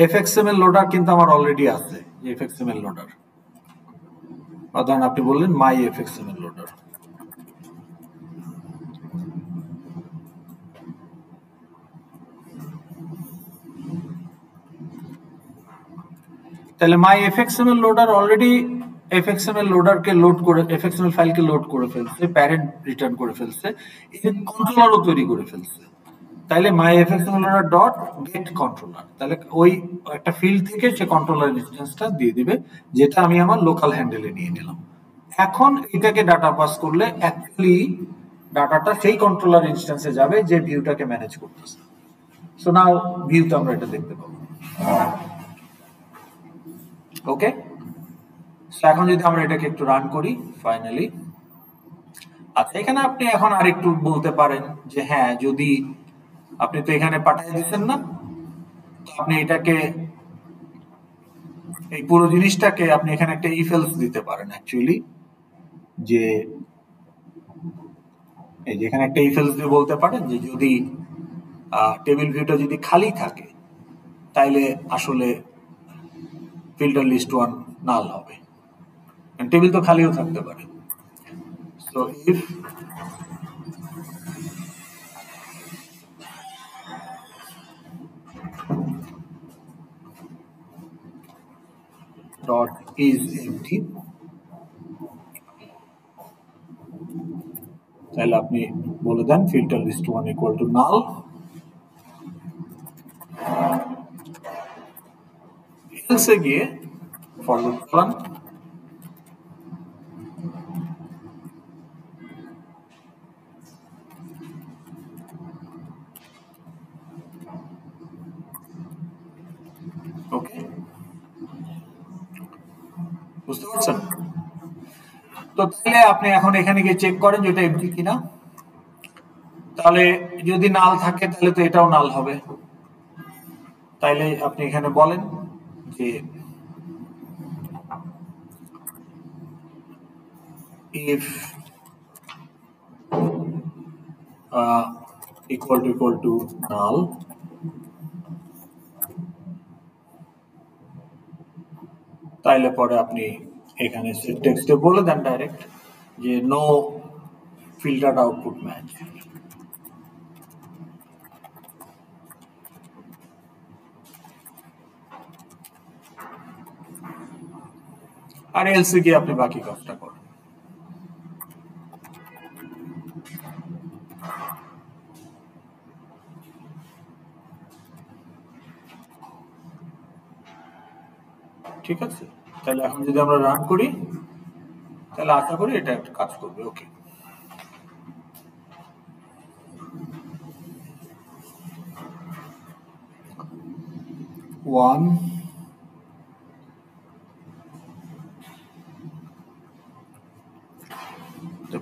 A: এফএক্সএমএল লোডার, কিন্তু আমার অলরেডি আছে এফএক্সএমএল লোডার, ধরেন আপনি বললেন মাই এফএক্সএমএল লোডার। তাহলে মাই এফএক্সএমএল লোডার অলরেডি এফএক্সএমএল লোডারকে লোড করে, এফএক্সএমএল ফাইলকে লোড করে ফেলছে, প্যারেন্ট রিটার্ন করে ফেলছে, এই কন্ট্রোলারও তৈরি করে ফেলছে। তাহলে মাই এফএক্সএমএল লোডার ডট গেট কন্ট্রোলার, তাহলে ওই একটা ফিল্ড থেকে সে কন্ট্রোলার ইনস্ট্যান্সটা দিয়ে দিবে, যেটা আমি আমার লোকাল হ্যান্ডেলে নিয়ে নিলাম। এখন এটাকে ডাটা পাস করলে অ্যাকচুয়ালি ডাটাটা সেই কন্ট্রোলার ইনস্ট্যান্সে যাবে যে ভিউটাকে ম্যানেজ করতেছে। সো নাও ভিউতে আমরা এটা দেখতে পাবো। ওকে, এখন যদি আমরা এটাকে একটু রান করি ফাইনালি, আচ্ছা এখানে আপনি এখন আরেকটু বলতে পারেন যে হ্যাঁ, যদি আপনি তো এখানে পাঠিয়ে দিচ্ছেন না, তো আপনি এটাকে, এই পুরো জিনিসটাকে আপনি এখানে একটা ইফ এলস দিতে পারেন অ্যাকচুয়ালি, যে এই যে এখানে একটা ইফ এলস দিয়ে বলতে পারেন যে যদি টেবিল ভিউটা যদি খালি থাকে তাইলে আসলে ফিল্টার লিস্ট 1 নাল হবে, টেবিল তো খালিও থাকতে পারে। So if dot is empty, তাহলে আপনি বলে দেন filter list 1 equal to null. Else গিয়ে ফর লুপ চালান, ওকে বুঝতে পারছেন? তো তাহলে আপনি এখন এখানে গিয়ে চেক করেন যে এটা এমটি কিনা, তাহলে যদি নাল থাকে তাহলে তো এটাও নাল হবে। তাইলে আপনি এখানে বলেন যে if equal to null, তাইলে পরে আপনি এখানে টেক্সটে বলে দেন ডাইরেক্ট যে নো ফিল্টার্ড আউটপুট ম্যাচ। আর এলসে গিয়ে আপনি বাকি কাজটা করেন। ঠিক আছে, তাহলে এখন যদি আমরা রান করি তাহলে আশা করি এটা একটা কাজ করবে। ওকে, ওয়ান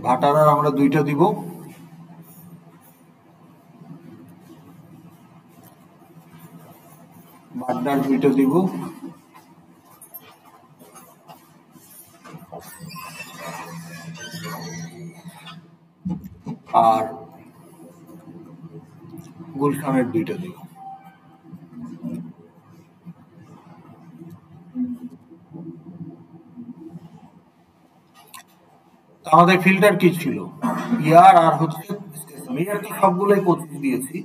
A: ভাটারার আমরা 2টা দিব, বাড্ডার 2টা দিব, আর গুলশানের 2টা দিব। আমাদের ফিল্টার কি ছিল, ইয়ার আর হচ্ছে ইয়ার তো সবগুলোই 25 দিয়েছি,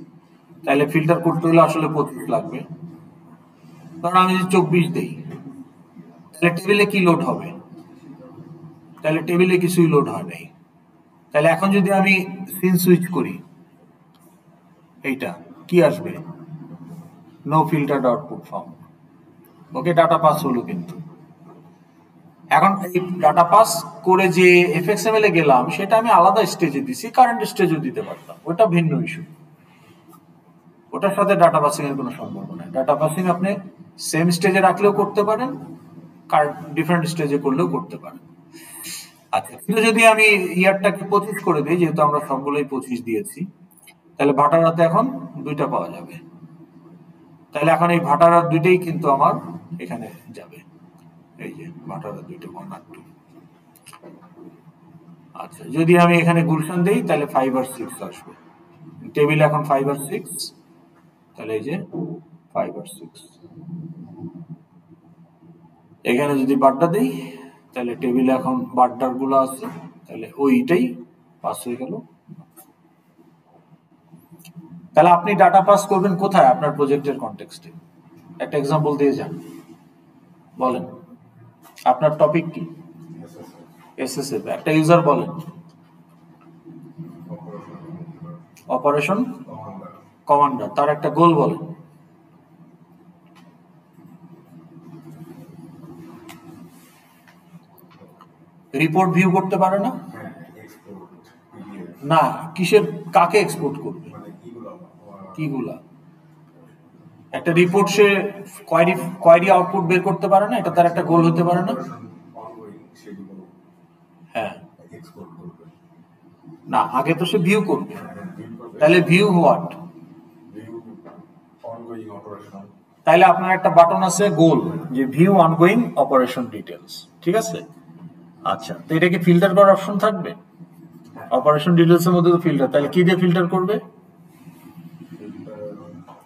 A: তাহলে ফিল্টার করতে হলে আসলে 25 লাগবে। কারণ আমি যদি 24 দেই তাহলে টেবিলে কি লোড হবে, তাহলে টেবিলে কিছুই লোড হয় নাই। তাহলে এখন যদি আমি সিন সুইচ করি, এইটা কি আসবে? No filtered output found. Okay, data pass হলো। কিন্তু এখন এই ডাটা পাস করে যে এফএক্সএমএল এ গেলাম সেটা আমি আলাদা স্টেজে দিছি, কারেন্ট স্টেজও দিতে পারতাম, ওটা ভিন্ন ইস্যু। ওটার সাথে ডাটা পাসিং এর কোনো সম্পর্ক নাই। ডাটা পাসিং আপনি সেম স্টেজে রাখলেও করতে পারেন, ডিফারেন্ট স্টেজে করলেও করতে পারেন। আচ্ছা, কিন্তু যদি আমি ইয়ারটাকে 25 করে দিই, যেহেতু আমরা সবগুলোই 25 দিয়েছি, তাহলে ভাটারাতে এখন 2টা পাওয়া যাবে। তাহলে এখন এই ভাটারা 2টাই কিন্তু আমার এখানে যাবে, এই যে ভাটারা 2টা 1 আর 2। আচ্ছা, যদি আমি এখানে গুলশান দেই তাহলে 5 আর 6 আসবে। টেবিল এখন 5 আর 6, তাহলে এই যে 5 আর 6। এখানে যদি বাড্ডা দেই তাহলে টেবিলে এখন বাড্ডার গুলো আছে, তাহলে ওইটাই পাস হয়ে গেল। তাহলে আপনি ডাটা পাস করবেন কোথায়? আপনার প্রজেক্টের কনটেক্সটে। একটা এক্সাম্পল দিয়ে যান, বলেন আপনার টপিক কি? এসএসএফ। একটা ইউজার বলেন। Operation commander. তার একটা গোল বলেন। রিপোর্ট ভিউ করতে পারে না? না, কিসের, কাকে এক্সপোর্ট করবে? কিগুলা? একটা রিপোর্ট সে কোয়েরি আউটপুট বের করতে পারে না? এটা তার একটা গোল হতে পারে না? হ্যাঁ, না, আগে তো সে ভিউ করবে। তাহলে ভিউ হোয়াট? তাহলে আপনার একটা বাটন আছে গোল, যে ভিউ অনগোয়িং অপারেশন ডিটেলস, ঠিক আছে? আচ্ছা, তো এটা কি ফিল্টার করার অপশন থাকবে? অপারেশন ডিটেলস এর মধ্যে তো ফিল্টার, তাহলে কি দিয়ে ফিল্টার করবে?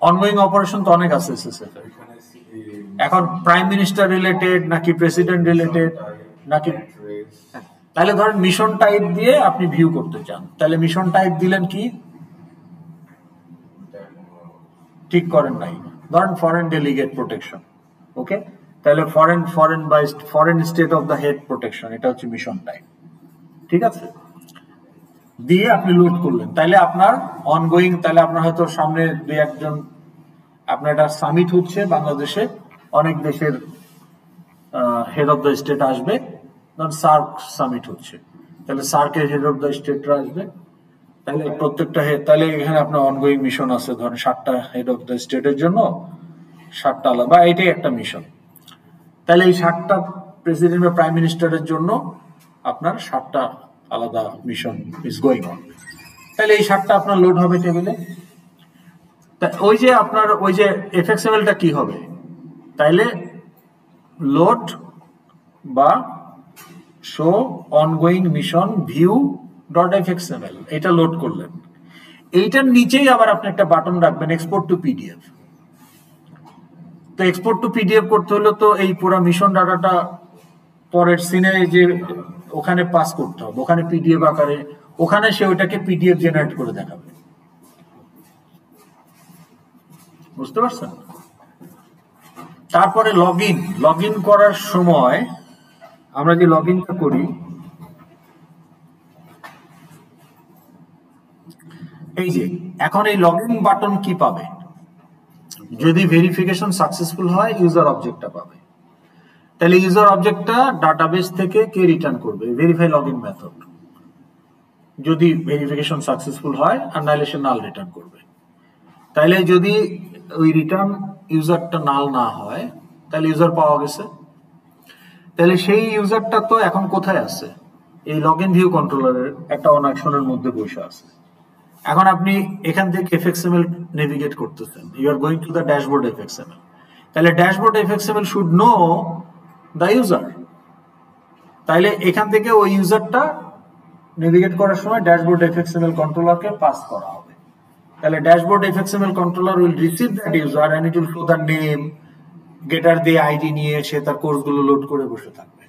A: অনগোয়িং অপারেশন তো অনেক আছে এসএসএফ এর। এখন প্রাইম মিনিস্টার রিলেটেড নাকি প্রেসিডেন্ট রিলেটেড নাকি, তাহলে ধরেন মিশন টাইপ দিয়ে আপনি ভিউ করতে চান, তাহলে মিশন টাইপ দিলেন কি? ঠিক করেন নাই, ধরেন ফরেন ডেলিগেট প্রোটেকশন। ওকে, তাহলে foreign state of the head protection, এটা হচ্ছে মিশন টাইপ, ঠিক আছে? দিয়ে আপনি লোড করলেন, তাহলে আপনার অনগোয়িং, তাহলে আপনার হয়তো সামনে 2-1 আপনার একটা সামিট হচ্ছে বাংলাদেশে, অনেক দেশের হেড অফ দ্য স্টেট আসবে, ধরুন সার্ক সামিট হচ্ছে, তাহলে সার্কের হেড অফ দ্য স্টেটরা আসবে, তাহলে প্রত্যেকটা তাহলে এখানে আপনার অনগোয়িং মিশন আছে, ধরেন 7টা হেড অফ দ্য স্টেটের জন্য 7টা আলাদা, বা এটাই একটা মিশন। তাহলে এই 7টা প্রেসিডেন্ট বা প্রাইম মিনিস্টারের জন্য আপনার 7টা আলাদা মিশন ইজ গোয়িং অন। তাহলে এই 7টা আপনার লোড হবে টেবিলে। ওই যে আপনার ওই যে এফএক্সএমএলটা কি হবে? তাইলে লোড বা show ongoing mission view dot FXML, এটা লোড করলেন। এইটার নিচেই আবার আপনি একটা বাটন রাখবেন, এক্সপোর্ট টু পিডিএফ। তো এক্সপোর্ট টু পিডিএফ করতে হলে তো এই পুরো মিশন ডাটাটা পরের সিনে যে ওখানে পাস করতে হবে, ওখানে পিডিএফ আকারে, ওখানে সে ওইটাকে পিডিএফ জেনারেট করে দেখাবে। বুঝতে পারছেন? তারপরে লগ ইন করার সময় আমরা যে লগ ইনটা করি, এই যে এখন এই লগ ইন বাটন কি পাবে? যদি ভেরিফিকেশন সাকসেসফুল হয় ইউজার অবজেক্টটা পাবে। তাহলে ইউজার অবজেক্টটা ডাটাবেস থেকে কে রিটার্ন করবে? Verify log in method. যদি ভেরিফিকেশন সাকসেসফুল হয়, আর নাইলে সে নাল রিটার্ন করবে। তাহলে যদি ওই রিটার্ন ইউজারটা নাল না হয়, তাহলে ইউজার পাওয়া গেছে। তাহলে সেই ইউজারটা তো এখন কোথায় আছে? এই লগ ইন ভিউ কন্ট্রোলারের একটা অন অ্যাকশনের মধ্যে বসে আছে। এখন আপনি এখান থেকে এফএক্সএমএল নেভিগেট করতেছেন, you are going to the dashboard FXML. তাহলে dashboard FXML should know the user. তাইলে এখান থেকে ওই ইউজারটা নেভিগেট করার সময় ড্যাশবোর্ড এফএক্সএমএল কন্ট্রোলারকে পাস করা হবে। তাহলে dashboard FXML controller will receive that user and it will show the name, getter দিয়ে আইডি নিয়ে সে তার কোর্সগুলো লোড করে বসে থাকবে।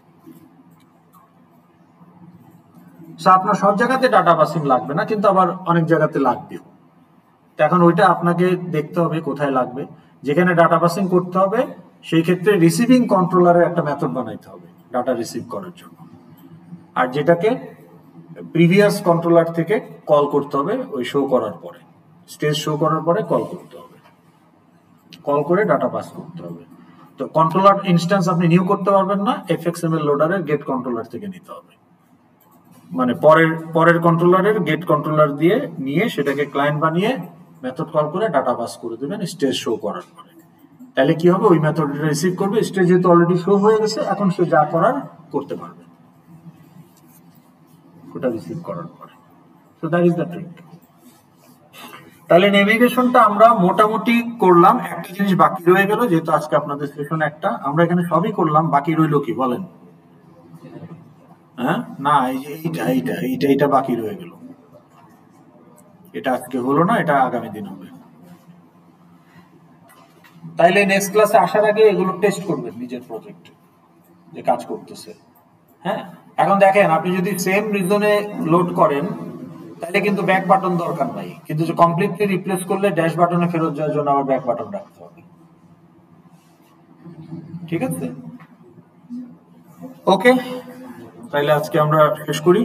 A: আপনার সব জায়গাতে ডাটা পাসিং লাগবে না, কিন্তু আবার অনেক জায়গাতে লাগবেও। এখন ওইটা আপনাকে দেখতে হবে কোথায় লাগবে। যেখানে ডাটা পাসিং করতে হবে সেই ক্ষেত্রে রিসিভিং কন্ট্রোলারের একটা মেথড বানাইতে হবে ডাটা রিসিভ করার জন্য। আর যেটাকে প্রিভিয়াস কন্ট্রোলার থেকে কল করতে হবে ওই শো করার পরে, স্টেজ শো করার পরে কল করতে হবে, কল করে ডাটা পাস করতে হবে। তো কন্ট্রোলার ইনস্ট্যান্স আপনি নিউ করতে পারবেন না, এফএক্সএমএল লোডারের গেট কন্ট্রোলার থেকে নিতে হবে, মানে পরের কন্ট্রোলারের গেট কন্ট্রোলার দিয়ে নিয়ে সেটাকে ক্লায়েন্ট বানিয়ে মেথড কল করে ডাটা পাস করে দেবেন স্টেজ শো করার পরে। তাহলে কি হবে, ওই মেথডটা রিসিভ করবে, স্টেজ যেহেতু অলরেডি শো হয়ে গেছে, এখন সে যা করার করতে পারবে ওটা রিসিভ করার পরে। So that is the trick. তাহলে নেভিগেশনটা আমরা মোটামুটি করলাম, একটা জিনিস বাকি রয়ে গেল, যেহেতু আজকে আপনাদের সেশন একটা, আমরা এখানে সবই করলাম, বাকি রইল কি বলেন? হ্যাঁ না, এই যে এইটা বাকি রয়ে গেল, এটা আজকে হলো না, এটা আগামী দিন হবে। তাইলে নেক্সট ক্লাসে আসার আগে এগুলো টেস্ট করবেন নিজের প্রজেক্টে যে কাজ করতেছে। হ্যাঁ, এখন দেখেন আপনি যদি সেম রিজনে লোড করেন তাহলে কিন্তু ব্যাক বাটন দরকার নাই, কিন্তু যে কমপ্লিটলি রিপ্লেস করলে ড্যাশ বাটনে ফেরত যাওয়ার জন্য আবার ব্যাক বাটন রাখতে হবে। ঠিক আছে, ওকে, তাইলে আজকে আমরা শেষ করি।